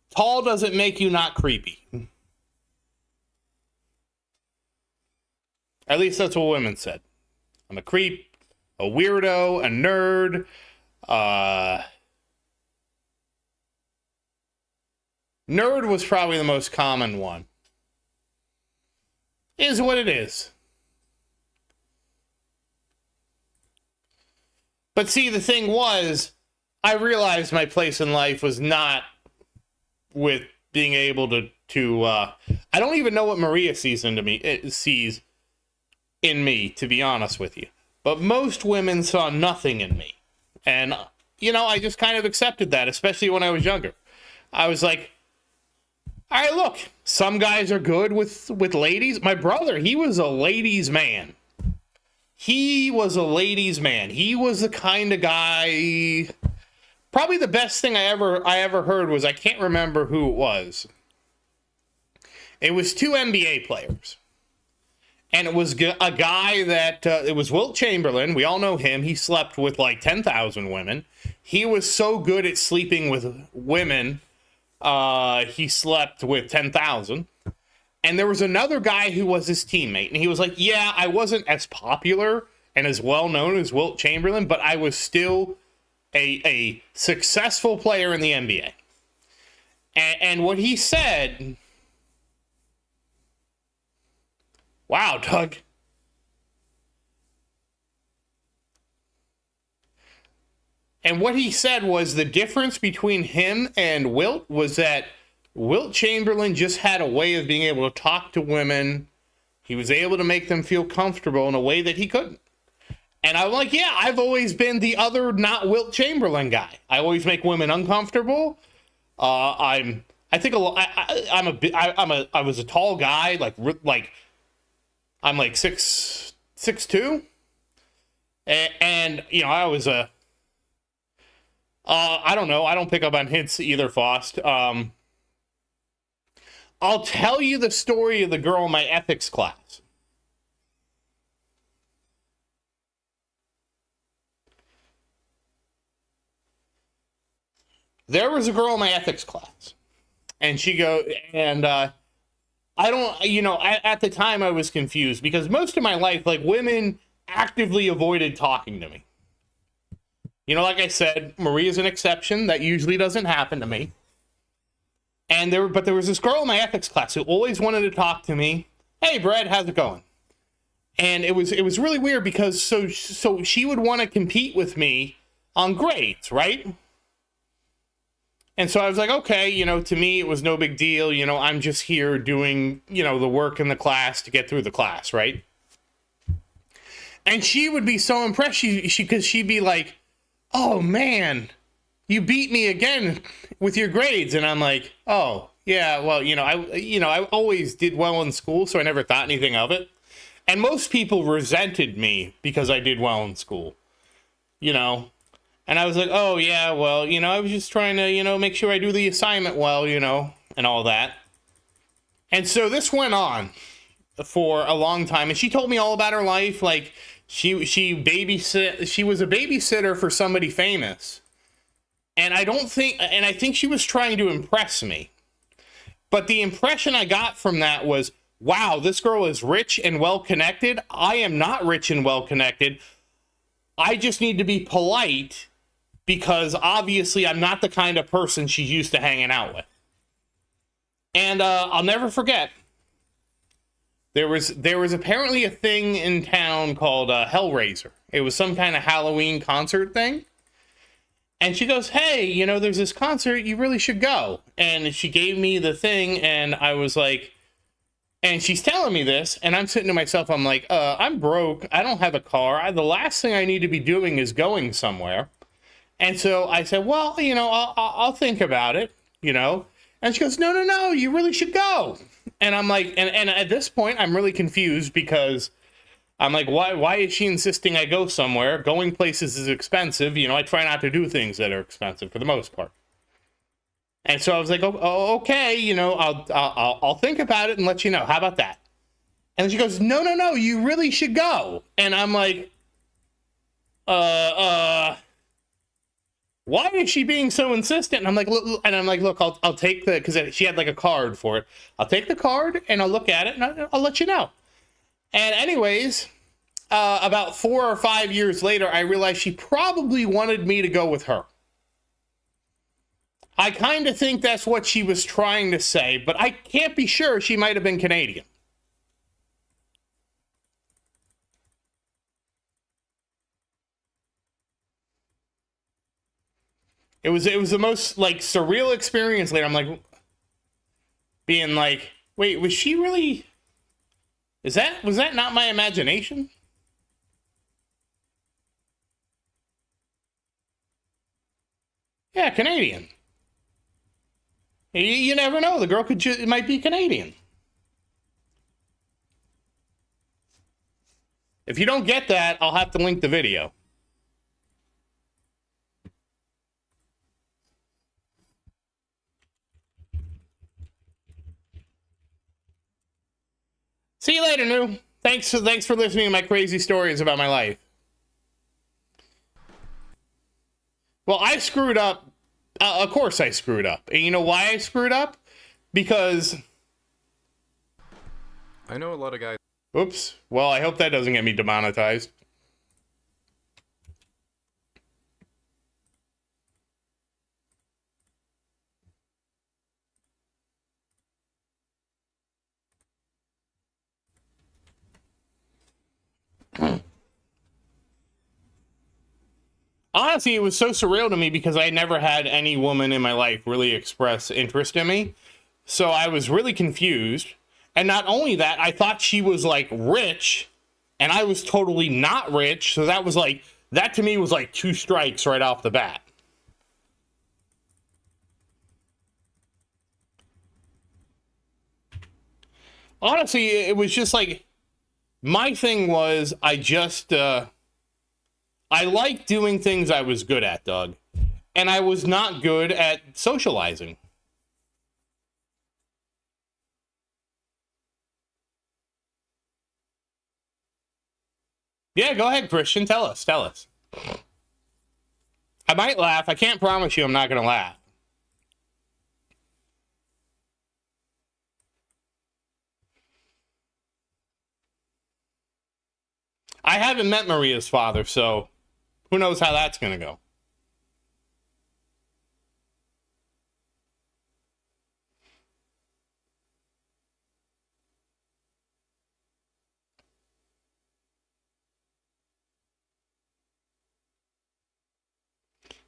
Tall doesn't make you not creepy. At least that's what women said. I'm a creep, a weirdo, a nerd. Uh, Nerd was probably the most common one. Is what it is. But see, the thing was, I realized my place in life was not with being able to I don't even know what Maria sees into me. It sees in me, to be honest with you. But most women saw nothing in me. And, you know, I just kind of accepted that, especially when I was younger. I was like, all right, look, some guys are good with ladies. My brother, he was a ladies' man. He was a ladies' man. He was the kind of guy. Probably the best thing I ever heard was, I can't remember who it was. It was two NBA players. And it was a guy that, it was Wilt Chamberlain. We all know him. He slept with like 10,000 women. He was so good at sleeping with women, he slept with 10,000. And there was another guy who was his teammate. And he was like, yeah, I wasn't as popular and as well known as Wilt Chamberlain, but I was still a successful player in the NBA. And what he said... Wow, Doug. And what he said was the difference between him and Wilt was that Wilt Chamberlain just had a way of being able to talk to women. He was able to make them feel comfortable in a way that he couldn't. And I'm like, yeah, I've always been the other not Wilt Chamberlain guy. I always make women uncomfortable. I was a tall guy, like I'm like 6'2", and you know I was a I don't know. I don't pick up on hints either, Fost. I'll tell you the story of the girl in my ethics class. There was a girl in my ethics class, and I don't, you know, at the time I was confused because most of my life, like, women actively avoided talking to me. You know, like I said, Maria's an exception. That usually doesn't happen to me. And there was this girl in my ethics class who always wanted to talk to me. Hey, Brad, how's it going? And it was really weird because so she would want to compete with me on grades, right? And so I was like, okay, you know, to me, it was no big deal. You know, I'm just here doing, you know, the work in the class to get through the class, right? And she would be so impressed. Because she'd be like, oh, man, you beat me again with your grades. And I'm like, oh, yeah, well, I always did well in school, so I never thought anything of it. And most people resented me because I did well in school, you know. And I was like, oh, yeah, well, you know, I was just trying to, you know, make sure I do the assignment well, you know, and all that. And so this went on for a long time. And she told me all about her life. Like, she was a babysitter for somebody famous. And I think she was trying to impress me. But the impression I got from that was, wow, this girl is rich and well-connected. I am not rich and well-connected. I just need to be polite because obviously I'm not the kind of person she's used to hanging out with. And I'll never forget, there was apparently a thing in town called Hellraiser. It was some kind of Halloween concert thing. And she goes, hey, you know, there's this concert, you really should go. And she gave me the thing, and I was like, and she's telling me this, and I'm sitting to myself, I'm like, I'm broke, I don't have a car, the last thing I need to be doing is going somewhere. And so I said, well, you know, I'll think about it, you know. And she goes, no, you really should go. And I'm like, and at this point, I'm really confused because I'm like, why is she insisting I go somewhere? Going places is expensive. You know, I try not to do things that are expensive for the most part. And so I was like, oh okay, you know, I'll think about it and let you know. How about that? And she goes, no, you really should go. And I'm like, why is she being so insistent? And I'm like, look, I'll take because she had like a card for it. I'll take the card and I'll look at it and I'll let you know. And anyways, about 4 or 5 years later, I realized she probably wanted me to go with her. I kind of think that's what she was trying to say, but I can't be sure. She might have been Canadian. It was the most like surreal experience later. I'm like being like, wait, was she really? Was that not my imagination? Yeah, Canadian. You never know. The girl might be Canadian. If you don't get that, I'll have to link the video. See you later, New. Thanks for listening to my crazy stories about my life. Well, I screwed up. Of course I screwed up. And you know why I screwed up? Because I know a lot of guys. Oops. Well, I hope that doesn't get me demonetized. Honestly, it was so surreal to me because I never had any woman in my life really express interest in me. So I was really confused. And not only that, I thought she was like rich and I was totally not rich. So that to me was like 2 strikes right off the bat. Honestly, it was just like, My thing was I liked doing things I was good at, Doug, and I was not good at socializing. Yeah, go ahead, Christian. Tell us. Tell us. I might laugh. I can't promise you I'm not going to laugh. I haven't met Maria's father, so who knows how that's going to go.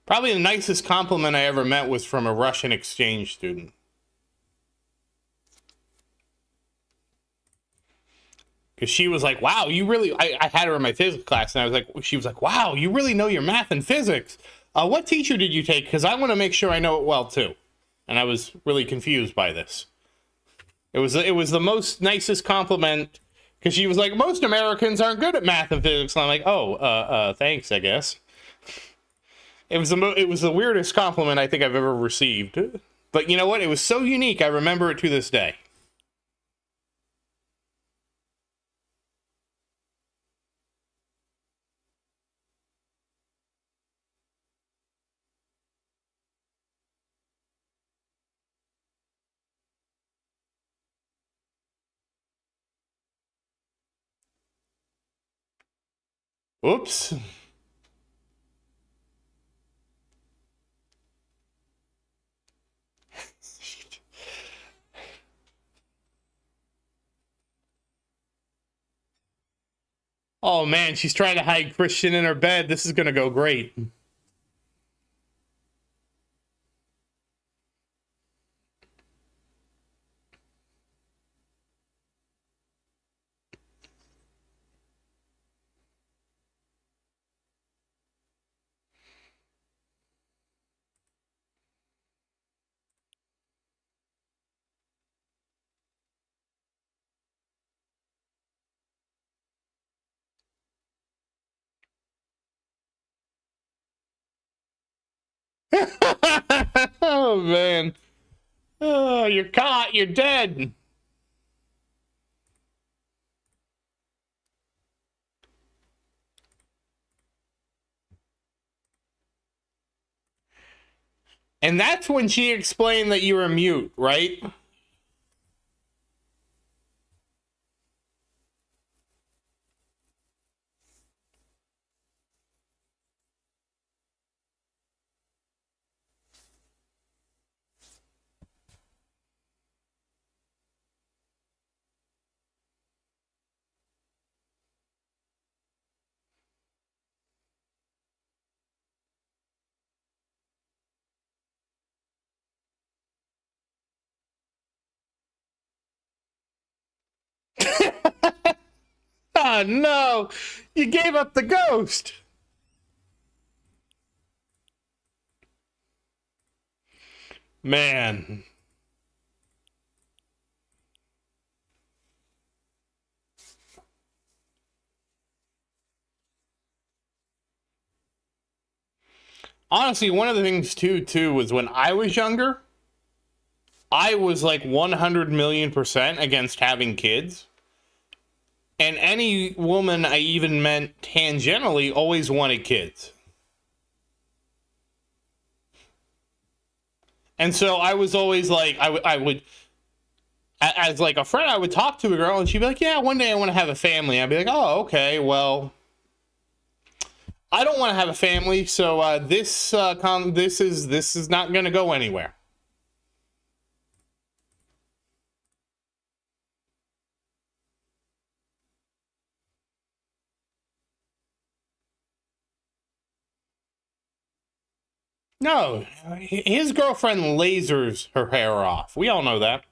Probably the nicest compliment I ever met was from a Russian exchange student. Because she was like, wow, you really, I had her in my physics class, and I was like, she was like, wow, you really know your math and physics. What teacher did you take? Because I want to make sure I know it well, too. And I was really confused by this. It was the most nicest compliment, because she was like, most Americans aren't good at math and physics. And I'm like, oh, thanks, I guess. It was the weirdest compliment I think I've ever received. But you know what? It was so unique, I remember it to this day. Oops. Oh man, she's trying to hide Christian in her bed. This is gonna go great. Oh man. Oh, you're caught. You're dead. And that's when she explained that you were mute, right? Oh no. You gave up the ghost. Man. Honestly, one of the things too was when I was younger, I was like 100 million% against having kids. And any woman I even met tangentially always wanted kids. And so I was always like, I would, as like a friend, I would talk to a girl and she'd be like, yeah, one day I want to have a family. I'd be like, oh, okay, well, I don't want to have a family, so this is not going to go anywhere. No, his girlfriend lasers her hair off. We all know that.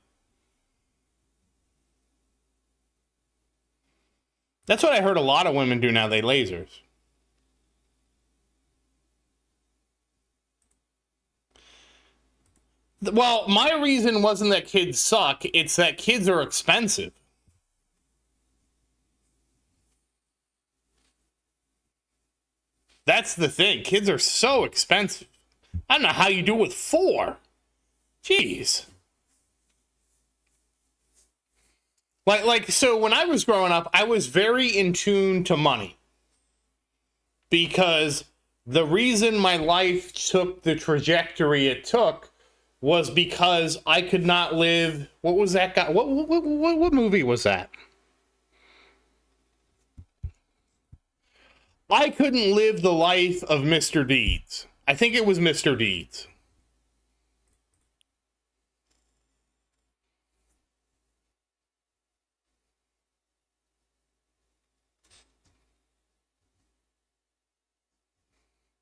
That's what I heard a lot of women do now. They lasers. Well, my reason wasn't that kids suck. It's that kids are expensive. That's the thing. Kids are so expensive. I don't know how you do with 4. Jeez. So when I was growing up, I was very in tune to money. Because the reason my life took the trajectory it took was because I could not live. What was that guy? What movie was that? I couldn't live the life of Mr. Deeds. I think it was Mr. Deeds.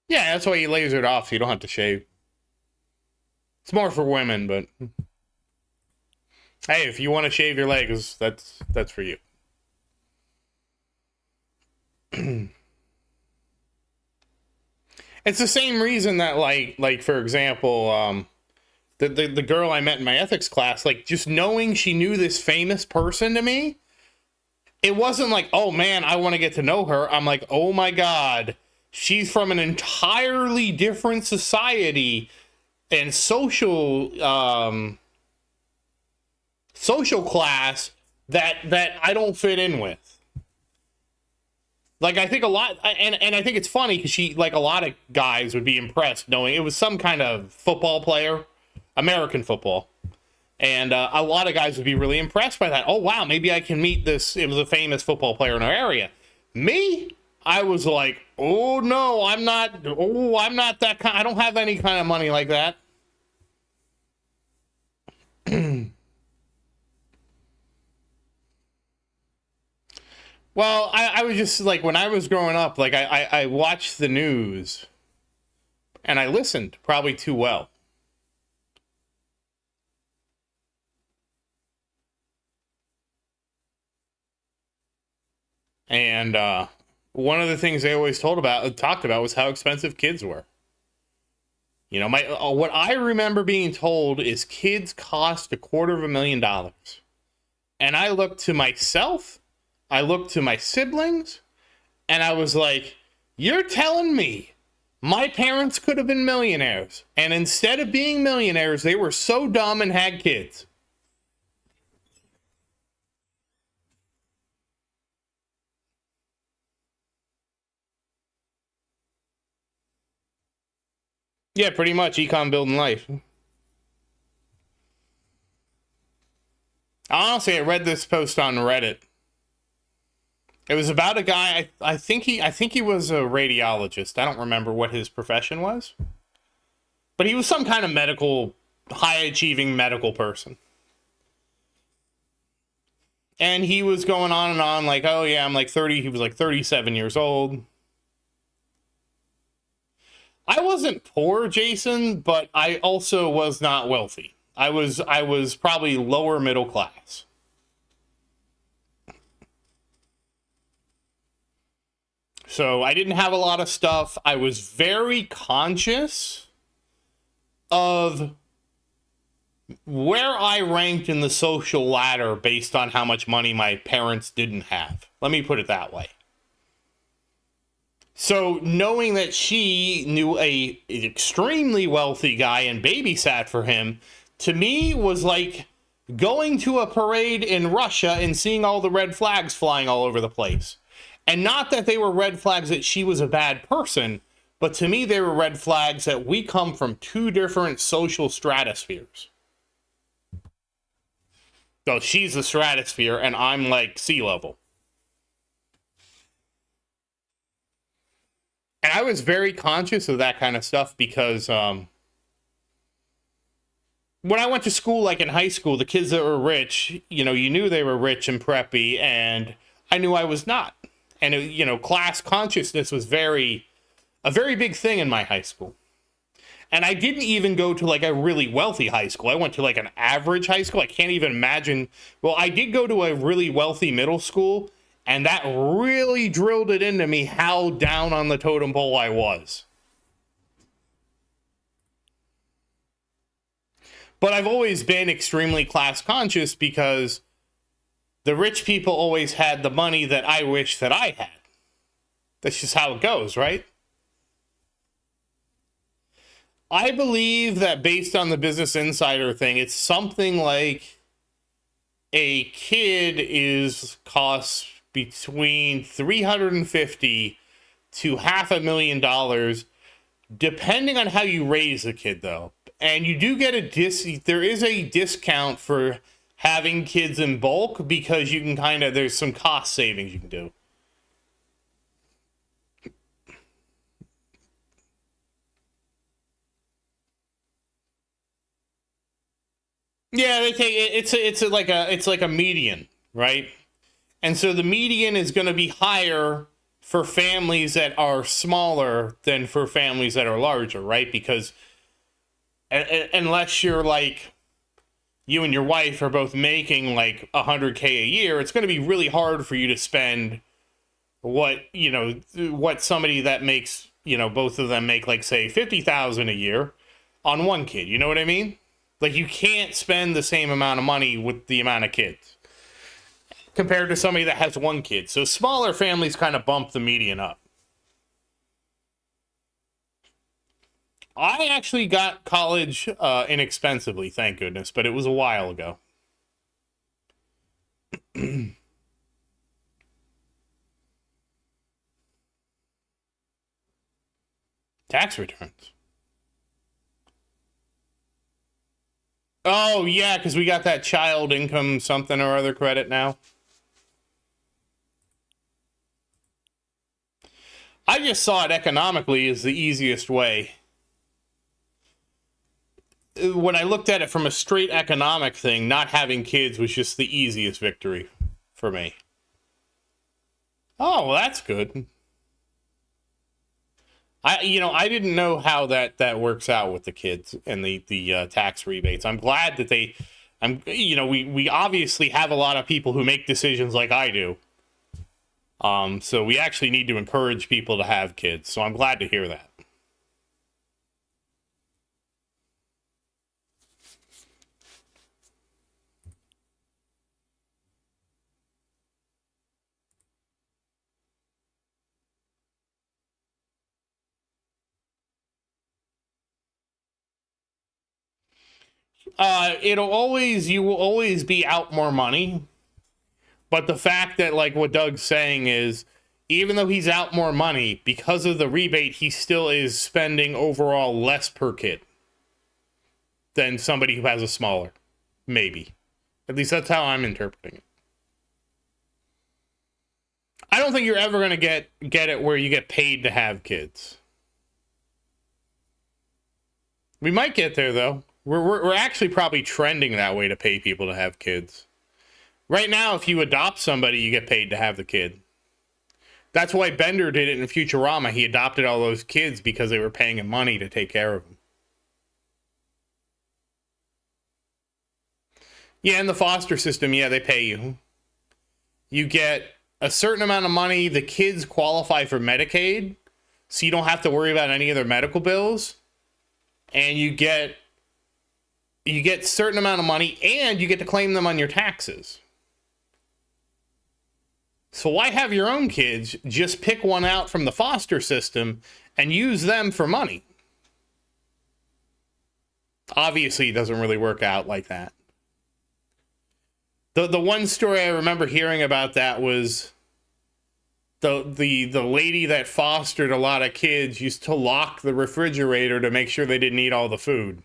Yeah, that's why he lasered off so you don't have to shave. It's more for women, but hey, if you want to shave your legs, that's for you. It's the same reason that like for example, the girl I met in my ethics class, like just knowing she knew this famous person to me, it wasn't like, oh man, I want to get to know her. I'm like, oh my God, she's from an entirely different society and social class that I don't fit in with. Like, I think a lot, and I think it's funny because she, like, a lot of guys would be impressed knowing it was some kind of football player, American football. And a lot of guys would be really impressed by that. Oh, wow, maybe I can meet this. It was a famous football player in our area. Me, I was like, oh, no, I'm not that kind. I don't have any kind of money like that. Well, I was just like, when I was growing up, like I watched the news and I listened probably too well. And one of the things they always talked about was how expensive kids were. You know, what I remember being told is kids cost $250,000. And I looked to myself, I looked to my siblings, and I was like, you're telling me my parents could have been millionaires, and instead of being millionaires, they were so dumb and had kids. Yeah, pretty much econ building life. Honestly, I read this post on Reddit. It was about a guy. I think he was a radiologist. I don't remember what his profession was, but he was some kind of high achieving medical person. And he was going on and on like, oh yeah, I'm like 30. He was like 37 years old. I wasn't poor, Jason, but I also was not wealthy. I was probably lower middle class. So I didn't have a lot of stuff. I was very conscious of where I ranked in the social ladder based on how much money my parents didn't have. Let me put it that way. So knowing that she knew an extremely wealthy guy and babysat for him, to me was like going to a parade in Russia and seeing all the red flags flying all over the place. And not that they were red flags that she was a bad person, but to me they were red flags that we come from two different social stratospheres. So she's the stratosphere and I'm like sea level. And I was very conscious of that kind of stuff because when I went to school, like in high school, the kids that were rich, you know, you knew they were rich and preppy, and I knew I was not. And, you know, class consciousness was a very big thing in my high school. And I didn't even go to like a really wealthy high school. I went to like an average high school. I can't even imagine. Well, I did go to a really wealthy middle school, and that really drilled it into me how down on the totem pole I was. But I've always been extremely class conscious because the rich people always had the money that I wish that I had. That's just how it goes, right? I believe that based on the Business Insider thing, it's something like a kid is costs between 350 to $500,000, depending on how you raise a kid, though. And you do get there is a discount for having kids in bulk because you can there's some cost savings you can do. Yeah, they take it's like a median, right? And so the median is going to be higher for families that are smaller than for families that are larger, right? Because unless you're like you and your wife are both making like 100K a year, it's going to be really hard for you to spend what somebody that makes, both of them make like say 50,000 a year on one kid. You know what I mean? Like you can't spend the same amount of money with the amount of kids compared to somebody that has one kid. So smaller families kind of bump the median up. I actually got college inexpensively, thank goodness, but it was a while ago. Tax returns. Oh, yeah, because we got that child income something or other credit now. I just saw it economically as the easiest way. When I looked at it from a straight economic thing, not having kids was just the easiest victory for me. Oh, well, that's good. I didn't know how that works out with the kids and the tax rebates. I'm glad that we obviously have a lot of people who make decisions like I do. So we actually need to encourage people to have kids. So I'm glad to hear that. You will always be out more money. But the fact that, like what Doug's saying is, even though he's out more money, because of the rebate, he still is spending overall less per kid than somebody who has a smaller. Maybe. At least that's how I'm interpreting it. I don't think you're ever going to get it where you get paid to have kids. We might get there, though. We're actually probably trending that way to pay people to have kids. Right now, if you adopt somebody, you get paid to have the kid. That's why Bender did it in Futurama. He adopted all those kids because they were paying him money to take care of them. Yeah, in the foster system, yeah, they pay you. You get a certain amount of money. The kids qualify for Medicaid, so you don't have to worry about any of their medical bills. And you get a certain amount of money, and you get to claim them on your taxes. So why have your own kids? Just pick one out from the foster system and use them for money. Obviously, it doesn't really work out like that. The one story I remember hearing about that was the lady that fostered a lot of kids used to lock the refrigerator to make sure they didn't eat all the food.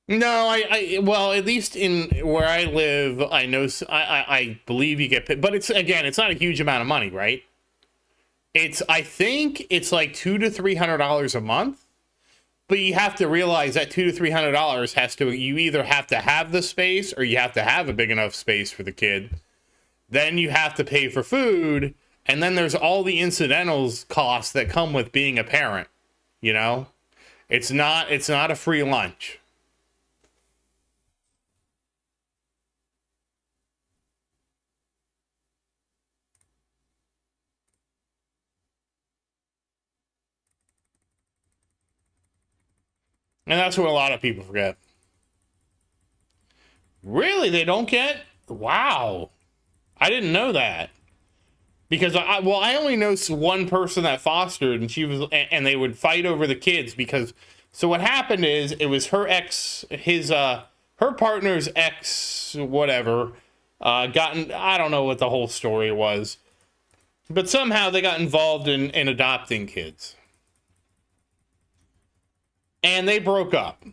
No, well, at least in where I live, I know, I believe you get paid, but it's not a huge amount of money, right? I think it's like $200 to $300 a month, but you have to realize that $200 to $300 you either have to have the space or you have to have a big enough space for the kid. Then you have to pay for food, and then there's all the incidentals costs that come with being a parent. You know, it's not a free lunch. And that's what a lot of people forget. Really? They don't get? Wow. I didn't know that. Because I only know one person that fostered, and and they would fight over the kids because, so what happened is it was her ex, her partner's ex, whatever, I don't know what the whole story was, but somehow they got involved in adopting kids. And they broke up.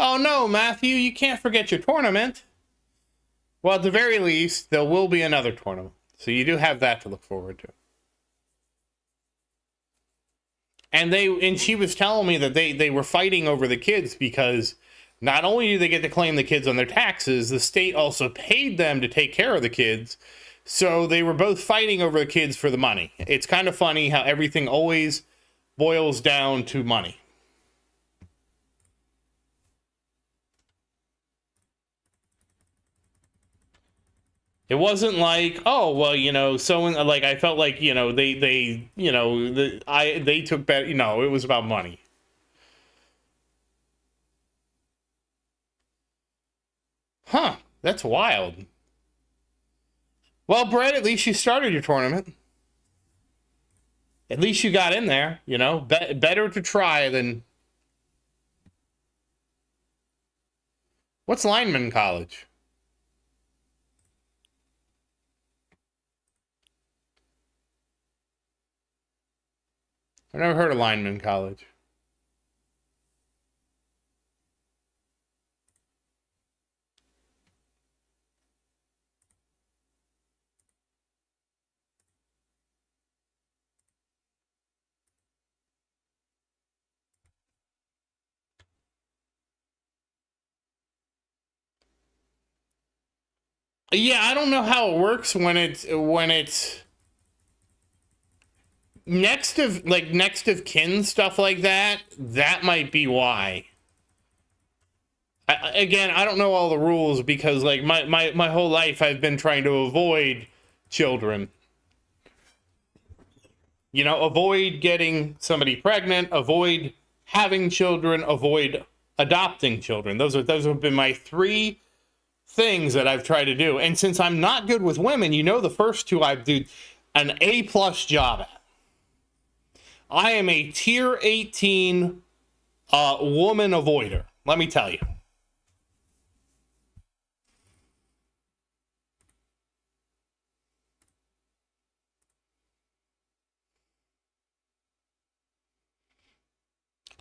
Oh no, Matthew, you can't forget your tournament. Well, at the very least, there will be another tournament. So you do have that to look forward to. And she was telling me that they were fighting over the kids because not only do they get to claim the kids on their taxes, the state also paid them to take care of the kids. So they were both fighting over the kids for the money. It's kind of funny how everything always boils down to money. It wasn't like, oh, well, like I felt like, they took better, it was about money. Huh, that's wild. Well, Brett, at least you started your tournament. At least you got in there, better to try than. What's Lineman College? I've never heard of Lineman College. Yeah, I don't know how it works when it's next of kin stuff like that. That might be why. Again, I don't know all the rules because like my whole life I've been trying to avoid children. Avoid getting somebody pregnant, avoid having children, avoid adopting children. Those have been my three things that I've tried to do. And since I'm not good with women, the first two I've done an A+ job at. I am a tier 18 woman avoider. Let me tell you.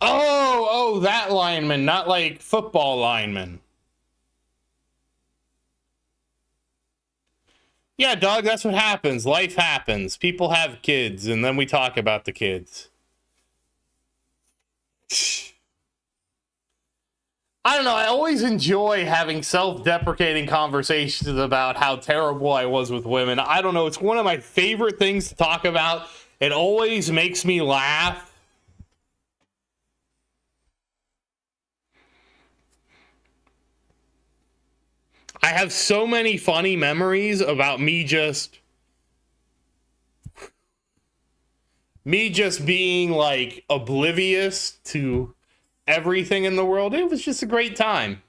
Oh, that lineman, not like football lineman. Yeah, dog, that's what happens. Life happens. People have kids, and then we talk about the kids. I don't know. I always enjoy having self-deprecating conversations about how terrible I was with women. I don't know. It's one of my favorite things to talk about. It always makes me laugh. I have so many funny memories about me just being like oblivious to everything in the world. It was just a great time.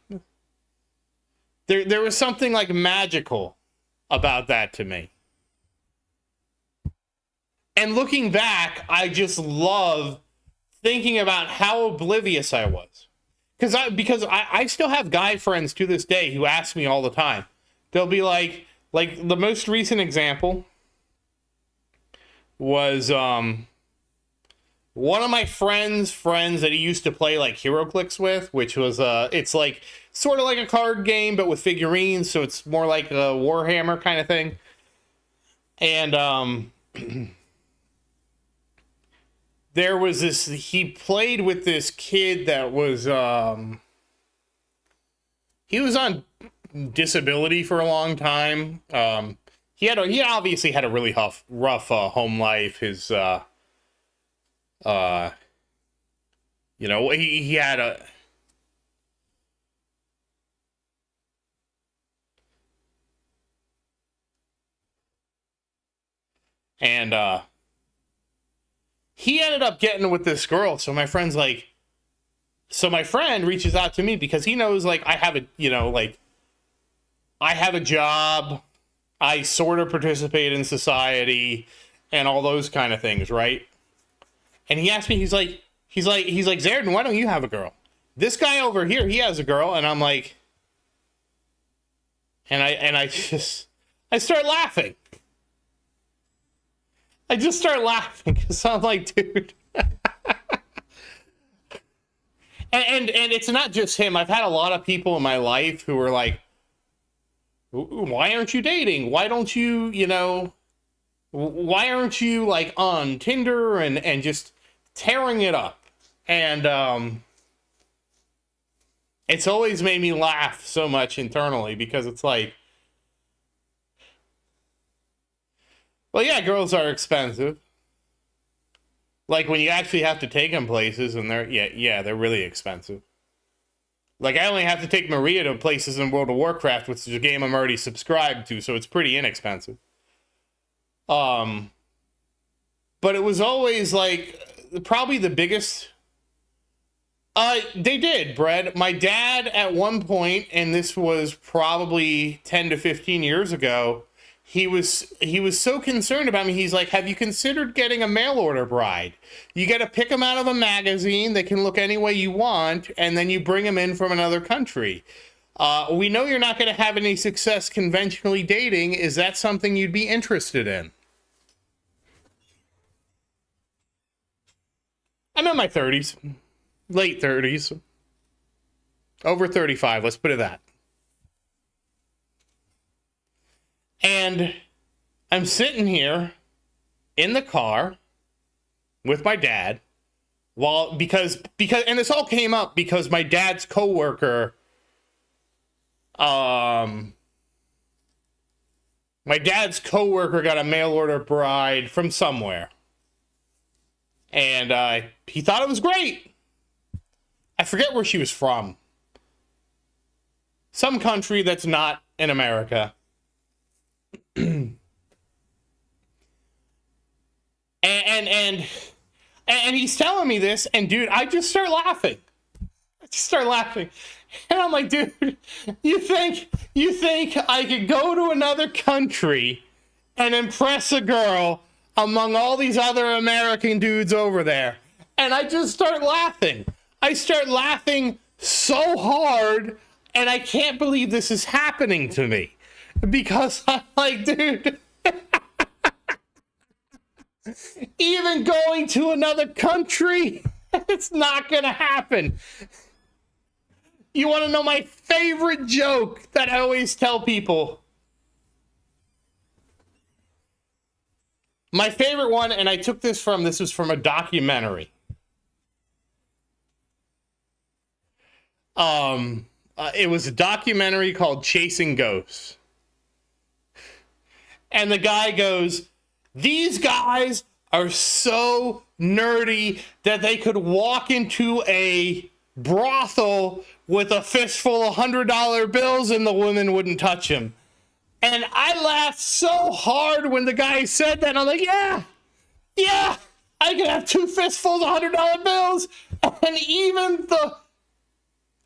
There was something like magical about that to me. And looking back, I just love thinking about how oblivious I was. Because I still have guy friends to this day who ask me all the time. They'll be like the most recent example was one of my friends that he used to play like HeroClix with, which was it's like sort of like a card game but with figurines, so it's more like a Warhammer kind of thing. And there was he played with this kid that was he was on disability for a long time. He obviously had a really rough home life. His he had a and he ended up getting with this girl. So my friend's like, So my friend reaches out to me because he knows, like, I have a, like, I have a job, I sort of participate in society and all those kind of things, right? And he asked me, he's like, Zerdin, why don't you have a girl? This guy over here, he has a girl, and I'm like, I start laughing. I just start laughing because I'm like, dude. and it's not just him. I've had a lot of people in my life who are like, why aren't you dating? Why don't you, why aren't you like on Tinder and just tearing it up? And it's always made me laugh so much internally because it's like, well, yeah, girls are expensive. Like when you actually have to take them places, and they're really expensive. Like I only have to take Maria to places in World of Warcraft, which is a game I'm already subscribed to, so it's pretty inexpensive. But it was always like probably the biggest. They did, Brad. My dad at one point, and this was probably 10 to 15 years ago, he was so concerned about me. He's like, have you considered getting a mail order bride? You got to pick them out of a magazine. They can look any way you want, and then you bring them in from another country. We know you're not going to have any success conventionally dating. Is that something you'd be interested in? I'm in my 30s. Late 30s. Over 35, let's put it that. And I'm sitting here in the car with my dad because and this all came up because my dad's coworker got a mail order bride from somewhere. And he thought it was great. I forget where she was from. Some country that's not in America. and he's telling me this, and dude, I just start laughing. And I'm like, dude, you think I could go to another country and impress a girl among all these other American dudes over there? And I just start laughing. I start laughing so hard, and I can't believe this is happening to me. Because I'm like, dude, even going to another country, it's not going to happen. You want to know my favorite joke that I always tell people? My favorite one, and I took this was from a documentary. It was a documentary called Chasing Ghosts. And the guy goes, these guys are so nerdy that they could walk into a brothel with a fistful of $100 bills and the women wouldn't touch him. And I laughed so hard when the guy said that. I'm like, yeah, I could have two fistfuls of $100 bills, and even the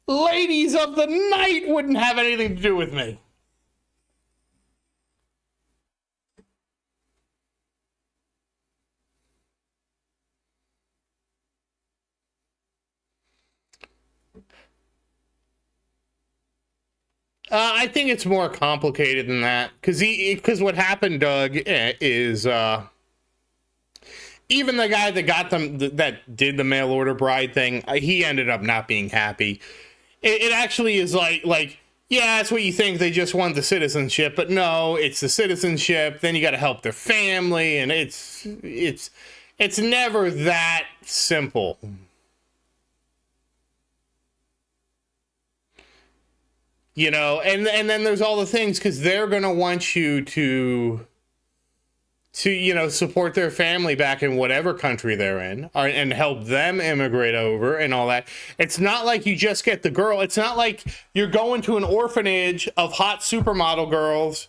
ladies of the night wouldn't have anything to do with me. I think it's more complicated than that, because what happened, Doug, is even the guy that got them, that did the mail order bride thing, he ended up not being happy. It actually is like, yeah, that's what you think. They just want the citizenship, but no, it's the citizenship. Then you got to help their family, and it's never that simple. You know, and then there's all the things, because they're going to want you to, support their family back in whatever country they're in, and help them immigrate over and all that. It's not like you just get the girl. It's not like you're going to an orphanage of hot supermodel girls.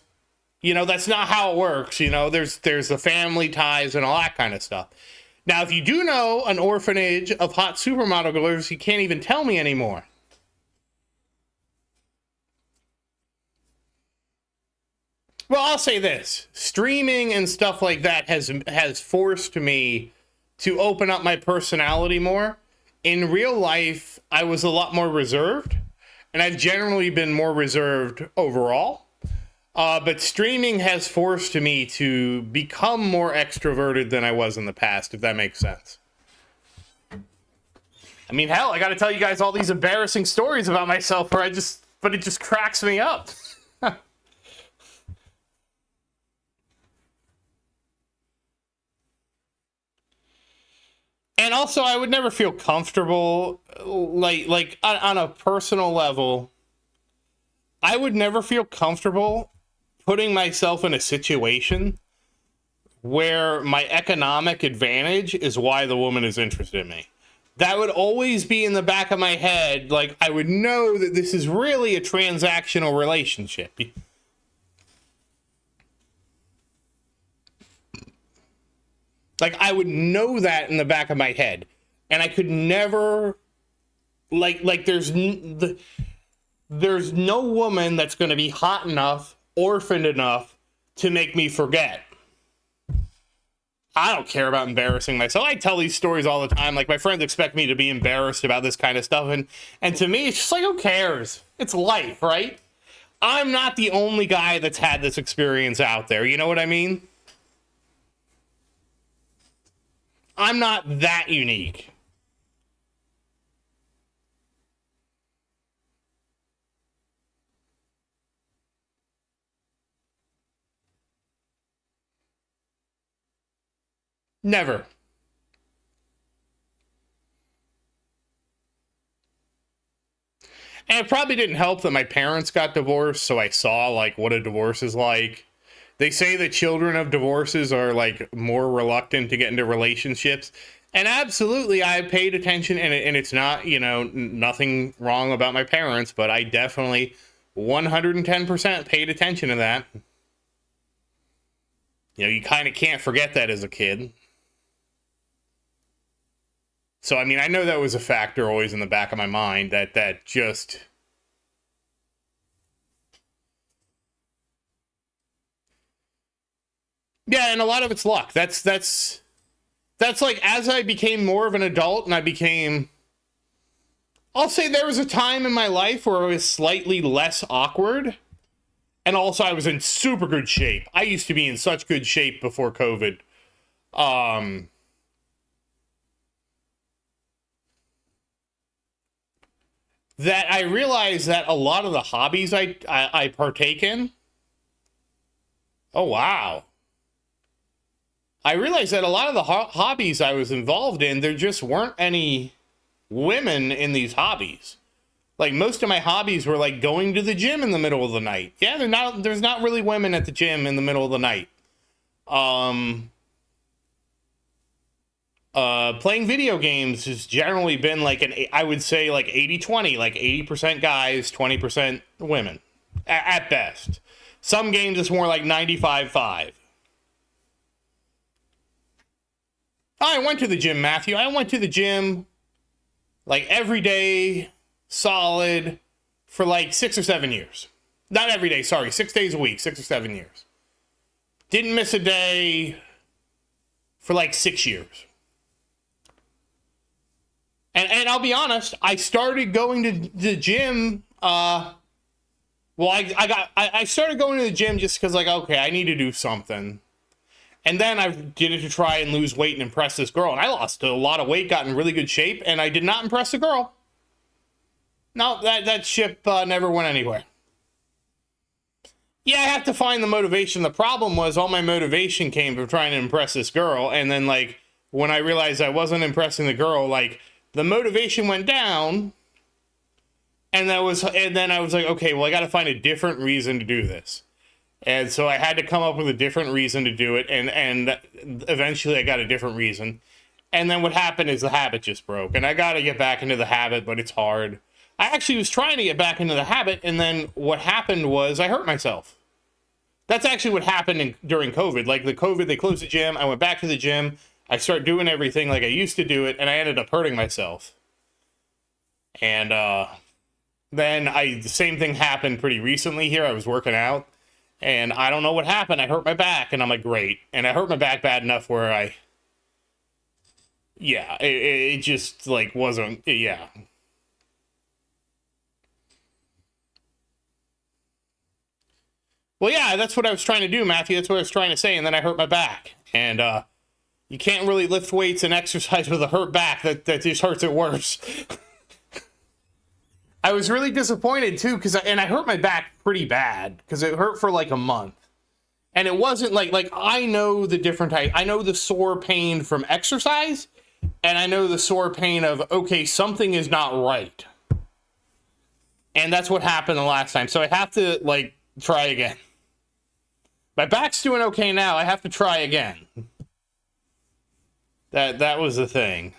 That's not how it works. There's the family ties and all that kind of stuff. Now, if you do know an orphanage of hot supermodel girls, you can't even tell me anymore. Well, I'll say this. Streaming and stuff like that has forced me to open up my personality more. In real life, I was a lot more reserved, and I've generally been more reserved overall. But streaming has forced me to become more extroverted than I was in the past, if that makes sense. I mean, hell, I got to tell you guys all these embarrassing stories about myself but it just cracks me up. And also, I would never feel comfortable, like on a personal level, I would never feel comfortable putting myself in a situation where my economic advantage is why the woman is interested in me. That would always be in the back of my head. Like, I would know that this is really a transactional relationship. Like, I would know that in the back of my head. And I could never, there's no woman that's going to be hot enough, orphaned enough to make me forget. I don't care about embarrassing myself. I tell these stories all the time. Like, my friends expect me to be embarrassed about this kind of stuff. And to me, it's just like, who cares? It's life, right? I'm not the only guy that's had this experience out there. You know what I mean? I'm not that unique. Never. And it probably didn't help that my parents got divorced, so I saw, like, what a divorce is like. They say that children of divorces are, like, more reluctant to get into relationships. And absolutely, I paid attention, and it's not, nothing wrong about my parents, but I definitely 110% paid attention to that. You kind of can't forget that as a kid. So, I mean, I know that was a factor always in the back of my mind, that just... Yeah, and a lot of it's luck. That's like, as I became more of an adult and I'll say there was a time in my life where I was slightly less awkward. And also I was in super good shape. I used to be in such good shape before COVID. That I realized that a lot of the hobbies I partake in. Oh, wow. I realized that a lot of the hobbies I was involved in, there just weren't any women in these hobbies. Like, most of my hobbies were like going to the gym in the middle of the night. Yeah, there's not really women at the gym in the middle of the night. Playing video games has generally been like I would say like 80-20, like 80% guys, 20% women at best. Some games it's more like 95-5. I went to the gym, Matthew. I went to the gym like every day, solid, for like 6 or 7 years. Not every day, sorry, 6 days a week, 6 or 7 years. Didn't miss a day for like 6 years. And I'll be honest, I started going to the gym, I started going to the gym just because, like, okay, I need to do something. And then I did it to try and lose weight and impress this girl. And I lost a lot of weight, got in really good shape, and I did not impress the girl. No, that ship never went anywhere. Yeah, I have to find the motivation. The problem was all my motivation came from trying to impress this girl. And then, like, when I realized I wasn't impressing the girl, like, the motivation went down. And then I was like, okay, well, I got to find a different reason to do this. And so I had to come up with a different reason to do it, and eventually I got a different reason. And then what happened is the habit just broke, and I got to get back into the habit, but it's hard. I actually was trying to get back into the habit, and then what happened was I hurt myself. That's actually what happened during COVID. Like, the COVID, they closed the gym, I went back to the gym, I start doing everything like I used to do it, and I ended up hurting myself. And then the same thing happened pretty recently here. I was working out, and I don't know what happened. I hurt my back, and I'm like, great. And I hurt my back bad enough where it just like wasn't, yeah. Well, yeah, that's what I was trying to do, Matthew. That's what I was trying to say, and then I hurt my back. And you can't really lift weights and exercise with a hurt back. That just hurts it worse. I was really disappointed too, because I hurt my back pretty bad because it hurt for like a month, and it wasn't like I know the different type. I know the sore pain from exercise, and I know the sore pain of, okay, something is not right, and that's what happened the last time. So I have to like try again. My back's doing okay now. I have to try again. That was the thing.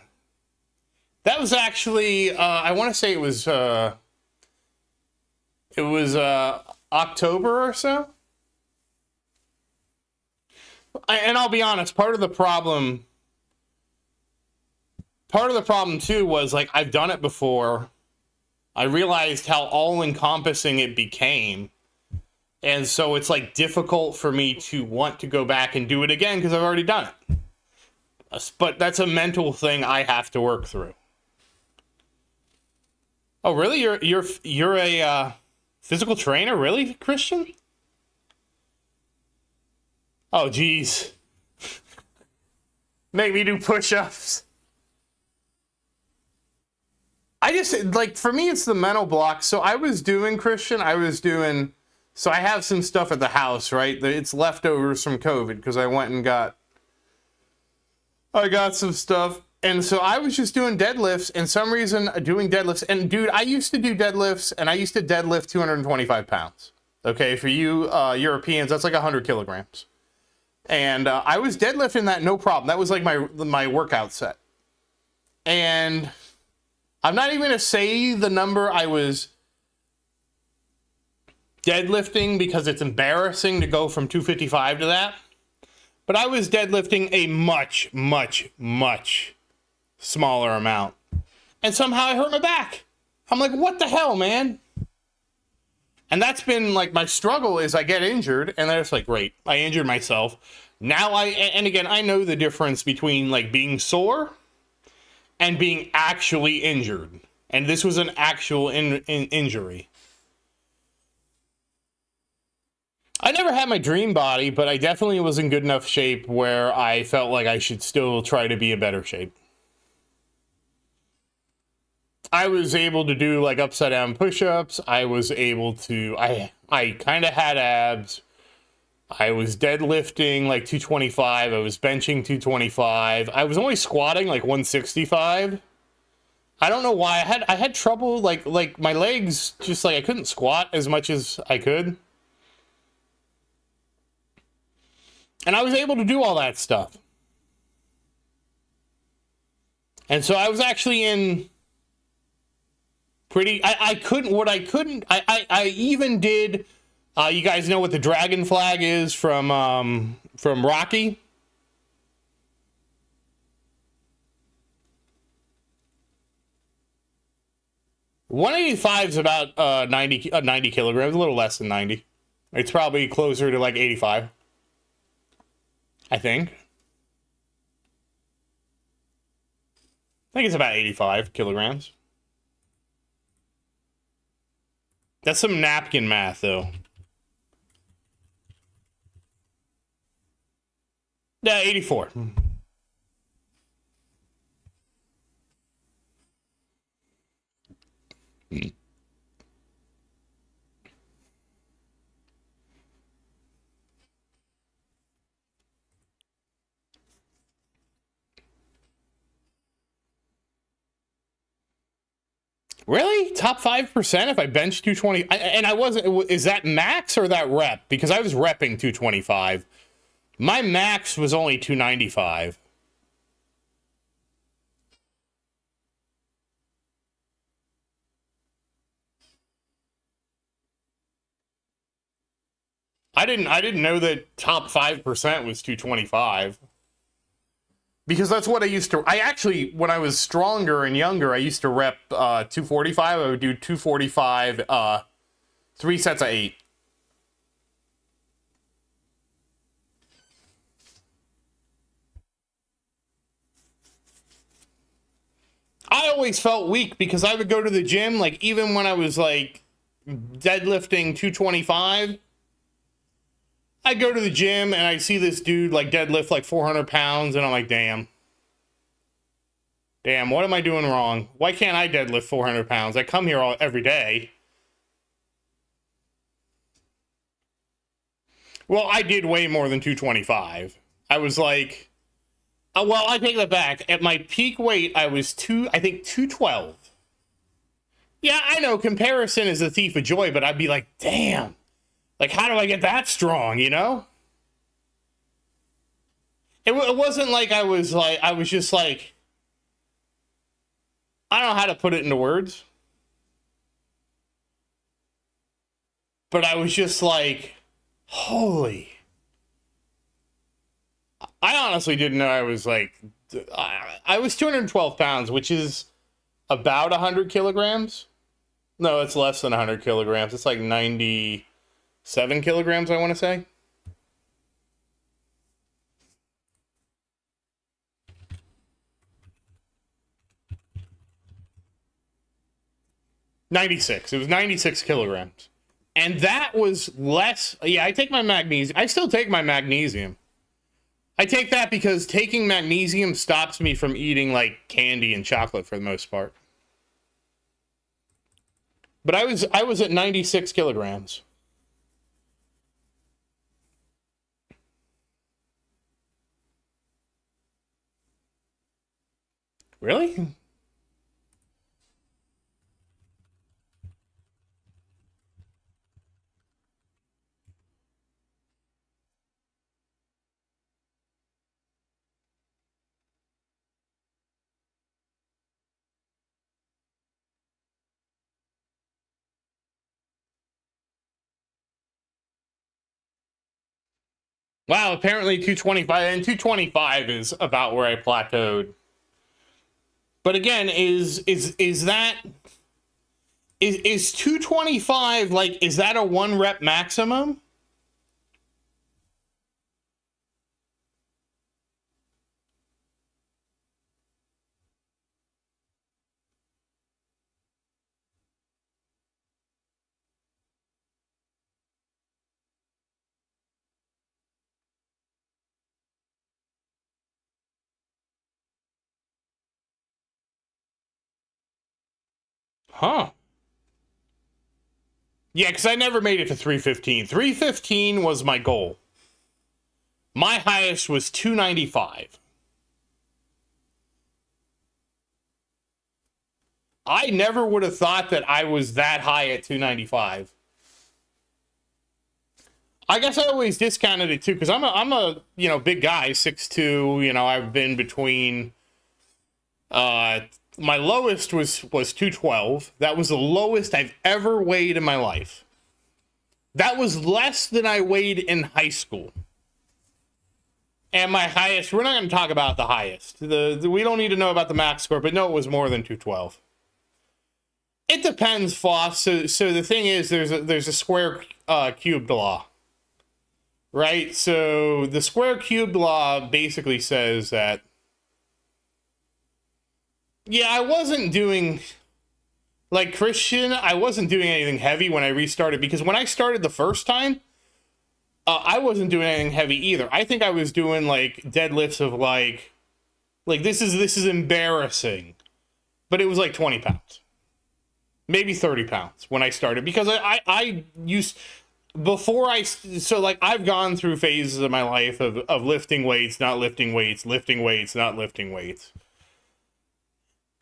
That was actually, I want to say it was October or so. And I'll be honest, part of the problem too was like, I've done it before. I realized how all-encompassing it became. And so it's like difficult for me to want to go back and do it again because I've already done it. But that's a mental thing I have to work through. Oh, really? You're a physical trainer, really, Christian? Oh, geez. Make me do push-ups. I just, like, for me, it's the mental block. So I was doing, Christian, so I have some stuff at the house, right? It's leftovers from COVID because I went and got some stuff. And so I was just doing deadlifts, and some reason doing deadlifts. And dude, I used to do deadlifts, and I used to deadlift 225 pounds. Okay, for you Europeans, that's like 100 kilograms. And I was deadlifting that no problem. That was like my workout set. And I'm not even going to say the number I was deadlifting because it's embarrassing to go from 255 to that. But I was deadlifting a much, much, much smaller amount. And somehow I hurt my back. I'm like, what the hell, man? And that's been like my struggle is I get injured and then it's like, great, I injured myself. Now and again, I know the difference between like being sore and being actually injured. And this was an actual injury. I never had my dream body, but I definitely was in good enough shape where I felt like I should still try to be in better shape. I was able to do like upside down push-ups. I was able to, I kind of had abs. I was deadlifting like 225. I was benching 225. I was only squatting like 165. I don't know why. I had trouble like my legs just like I couldn't squat as much as I could. And I was able to do all that stuff. And so I was actually in pretty, I even did, you guys know what the dragon flag is from Rocky? $185 is about 90 kilograms, a little less than 90. It's probably closer to like 85. I think it's about 85 kilograms. That's some napkin math, though. Yeah, 84. Really? Top 5% if I bench 220? And I wasn't, is that max or that rep? Because I was repping 225. My max was only 295. I didn't know that top 5% was 225. Because that's what I used to. I actually, when I was stronger and younger, I used to rep 245. I would do 245, 3 sets of 8. I always felt weak because I would go to the gym, like, even when I was, like, deadlifting 225, I go to the gym and I see this dude, like, deadlift, like, 400 pounds, and I'm like, damn. Damn, what am I doing wrong? Why can't I deadlift 400 pounds? I come here every day. Well, I did way more than 225. I was like, well, I take that back. At my peak weight, I was I think 212. Yeah, I know comparison is a thief of joy, but I'd be like, damn, like, how do I get that strong, you know? It wasn't like I was just like, I don't know how to put it into words, but I was just like, holy. I honestly didn't know I was like, I was 212 pounds, which is about 100 kilograms. No, it's less than 100 kilograms. It's like 97 kilograms, I want to say. It was 96 kilograms. And that was less. Yeah, I take my magnesium. I still take my magnesium. I take that because taking magnesium stops me from eating, like, candy and chocolate for the most part. But I was at 96 kilograms. Really? Wow, apparently 225, and 225 is about where I plateaued. But again, is 225, like, is that a 1 rep maximum? Huh. Yeah, because I never made it to 315. 315 was my goal. My highest was 295. I never would have thought that I was that high at 295. I guess I always discounted it too, because I'm a big guy, 6'2". I've been between my lowest was 212. That was the lowest I've ever weighed in my life. That was less than I weighed in high school. And my highest, we're not going to talk about the highest. We don't need to know about the max score, but no, it was more than 212. It depends, Foss. So the thing is, there's a square cubed law, right? So the square cubed law basically says that, yeah, I wasn't doing, like Christian, I wasn't doing anything heavy when I restarted, because when I started the first time, I wasn't doing anything heavy either. I think I was doing, like, deadlifts of, like this is embarrassing, but it was like 20 pounds. Maybe 30 pounds when I started, because I used, before I've gone through phases of my life of lifting weights, not lifting weights, lifting weights, not lifting weights.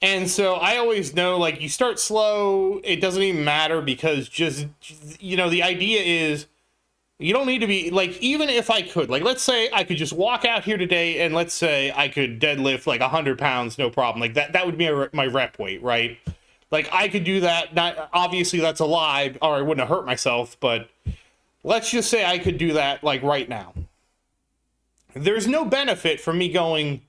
And so I always know, like, you start slow, it doesn't even matter, because just, the idea is, you don't need to be, like, even if I could, like, let's say I could just walk out here today and let's say I could deadlift, like, 100 pounds, no problem. Like, that would be my rep weight, right? Like, I could do that. Not, obviously that's a lie, or I wouldn't have hurt myself, but let's just say I could do that, like, right now. There's no benefit from me going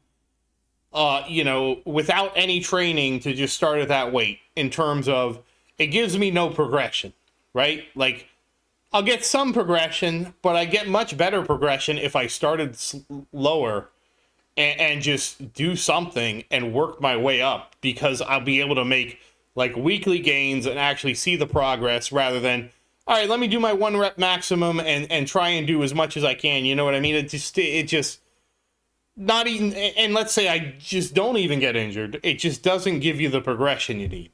you know, without any training to just start at that weight, in terms of it gives me no progression, right? Like, I'll get some progression, but I get much better progression if I started lower and just do something and work my way up, because I'll be able to make like weekly gains and actually see the progress rather than, all right, let me do my 1 rep maximum and try and do as much as I can. You know what I mean? It just not even, and let's say I just don't even get injured. It just doesn't give you the progression you need.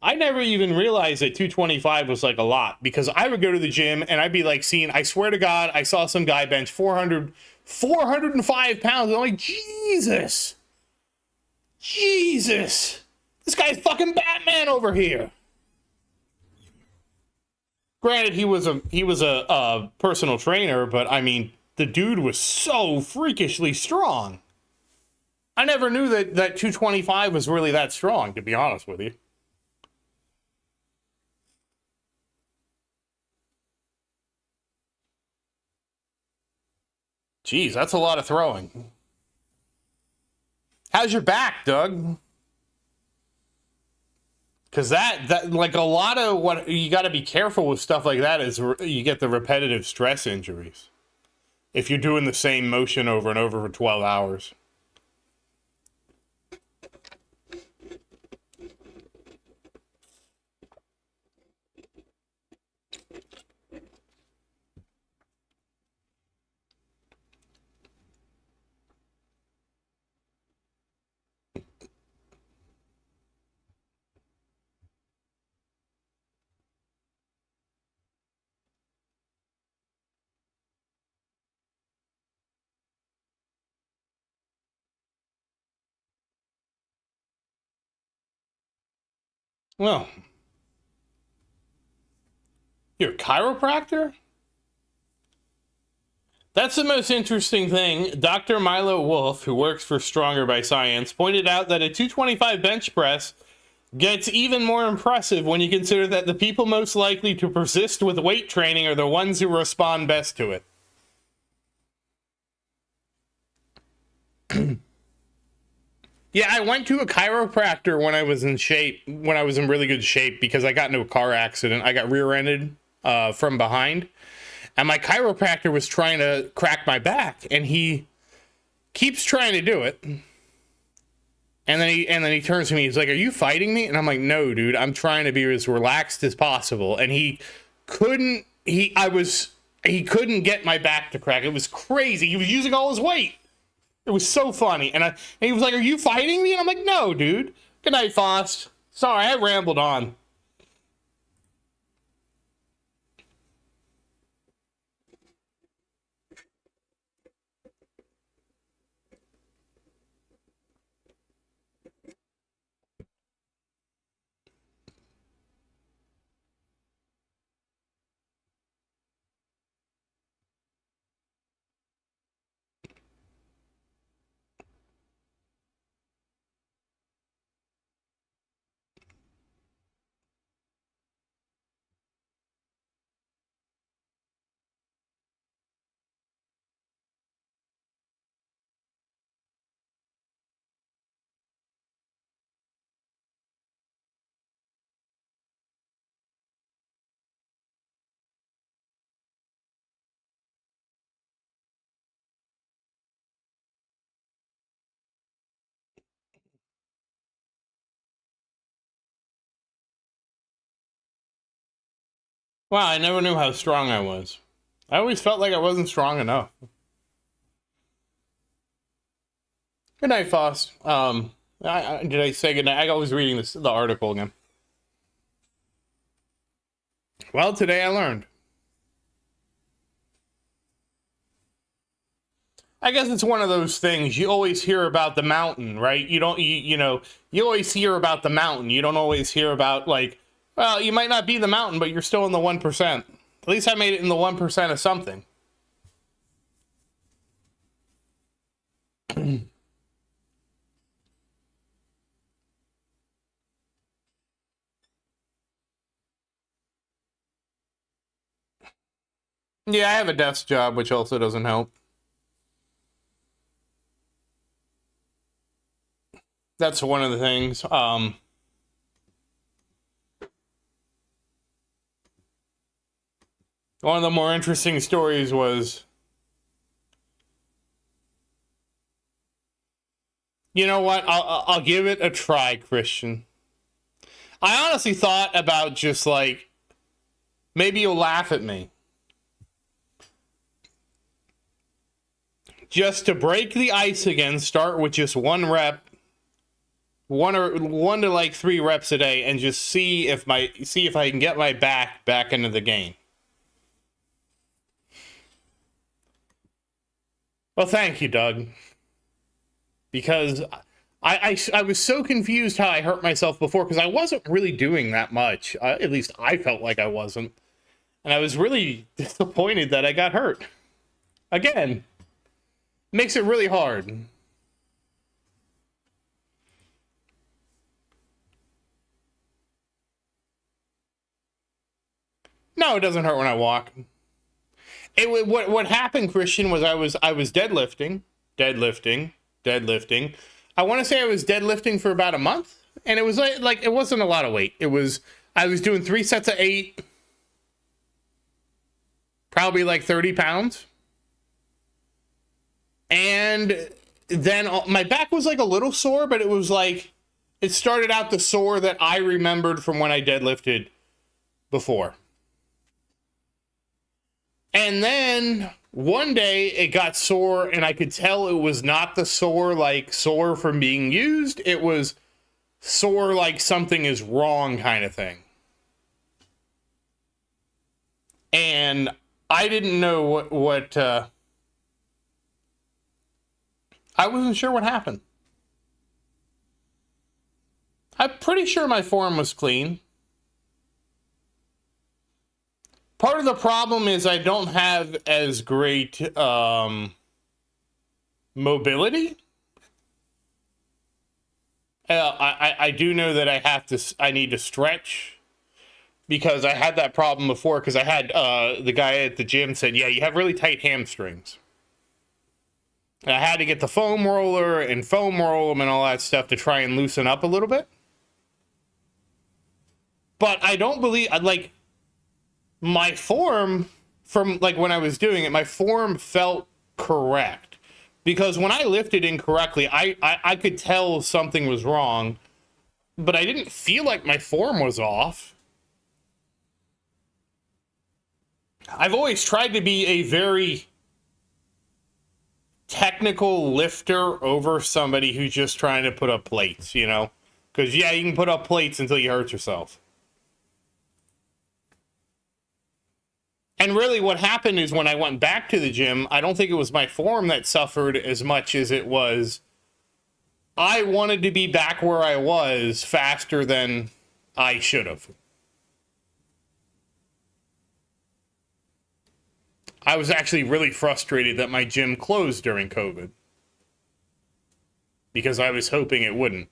I never even realized that 225 was like a lot, because I would go to the gym and I'd be like seeing, I swear to God, I saw some guy bench 405 pounds. I'm like, Jesus, this guy's fucking Batman over here. Granted, he was a personal trainer, but I mean, the dude was so freakishly strong. I never knew that 225 was really that strong, to be honest with you. Jeez, that's a lot of throwing. How's your back, Doug? Because that like a lot of what you got to be careful with stuff like that is you get the repetitive stress injuries if you're doing the same motion over and over for 12 hours. Well, you're a chiropractor? That's the most interesting thing. Dr. Milo Wolf, who works for Stronger by Science, pointed out that a 225 bench press gets even more impressive when you consider that the people most likely to persist with weight training are the ones who respond best to it. Yeah, I went to a chiropractor when I was in shape, when I was in really good shape, because I got into a car accident. I got rear-ended from behind, and my chiropractor was trying to crack my back, and he keeps trying to do it. And then he turns to me. He's like, "Are you fighting me?" And I'm like, "No, dude. I'm trying to be as relaxed as possible." And he couldn't. He couldn't get my back to crack. It was crazy. He was using all his weight. It was so funny. And he was like, "Are you fighting me?" And I'm like, "No, dude. Good night, Faust. Sorry, I rambled on." Wow, I never knew how strong I was. I always felt like I wasn't strong enough. Good night, Faust. Did I say good night? I was reading the article again. Well, today I learned. I guess it's one of those things. You always hear about the mountain, right? You don't, you know, you always hear about the mountain. You don't always hear about, like, well, you might not be the mountain, but you're still in the 1%. At least I made it in the 1% of something. Yeah, I have a desk job, which also doesn't help. That's one of the things. One of the more interesting stories was, you know what? I'll give it a try, Christian. I honestly thought about just like, maybe you'll laugh at me. Just to break the ice again, start with just one rep, one to like 3 reps a day, and just see if I can get my back into the game. Well, thank you, Doug. Because I was so confused how I hurt myself before, because I wasn't really doing that much. At least I felt like I wasn't. And I was really disappointed that I got hurt. Again, makes it really hard. No, it doesn't hurt when I walk. What happened, Christian, was I was deadlifting. I want to say I was deadlifting for about a month, and it was like it wasn't a lot of weight. I was doing 3 sets of 8, probably like 30 pounds. And then my back was like a little sore, but it was like, it started out the sore that I remembered from when I deadlifted before. And then one day it got sore, and I could tell it was not the sore like sore from being used. It was sore like something is wrong kind of thing. And I didn't know what I wasn't sure what happened. I'm pretty sure my form was clean. Part of the problem is I don't have as great mobility. I do know that I need to stretch, because I had that problem before, because I had the guy at the gym said, yeah, you have really tight hamstrings. And I had to get the foam roller and foam roll them and all that stuff to try and loosen up a little bit. But I don't believe, like, my form from like when I was doing it, my form felt correct, because when I lifted incorrectly, I could tell something was wrong, but I didn't feel like my form was off. I've always tried to be a very technical lifter over somebody who's just trying to put up plates, you know? Because, yeah, you can put up plates until you hurt yourself. And really what happened is when I went back to the gym, I don't think it was my form that suffered as much as it was I wanted to be back where I was faster than I should have. I was actually really frustrated that my gym closed during COVID, because I was hoping it wouldn't.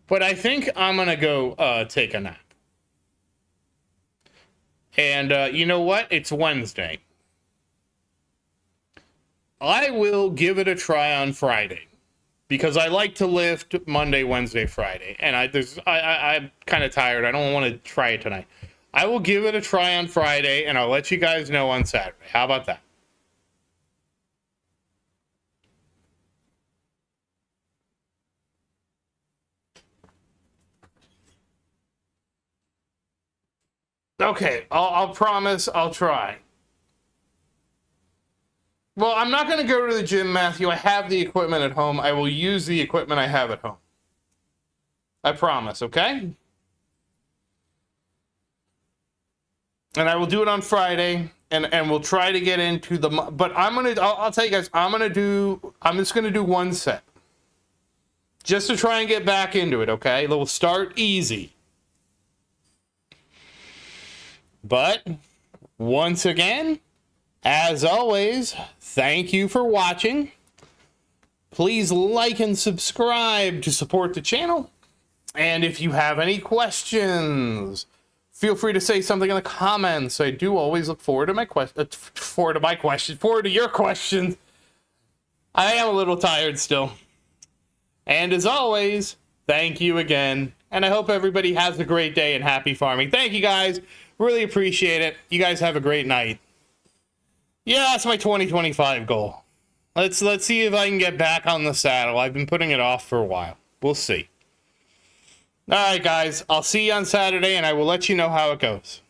But I think I'm going to go take a nap. And you know what? It's Wednesday. I will give it a try on Friday, because I like to lift Monday, Wednesday, Friday. And I'm kind of tired. I don't want to try it tonight. I will give it a try on Friday, and I'll let you guys know on Saturday. How about that? Okay, I'll promise I'll try. Well, I'm not going to go to the gym, Matthew. I have the equipment at home. I will use the equipment I have at home. I promise, okay? And I will do it on Friday, and we'll try to get into the... But I'll tell you guys, I'm just going to do 1 set. Just to try and get back into it, okay? We'll start easy. But, once again, as always, thank you for watching. Please like and subscribe to support the channel. And if you have any questions, Feel free to say something in the comments. I do always look forward to your questions. I am a little tired still. And as always, thank you again. And I hope everybody has a great day and happy farming. Thank you guys. Really appreciate it. You guys have a great night. Yeah, that's my 2025 goal. Let's see if I can get back on the saddle. I've been putting it off for a while. We'll see. All right, guys. I'll see you on Saturday, and I will let you know how it goes.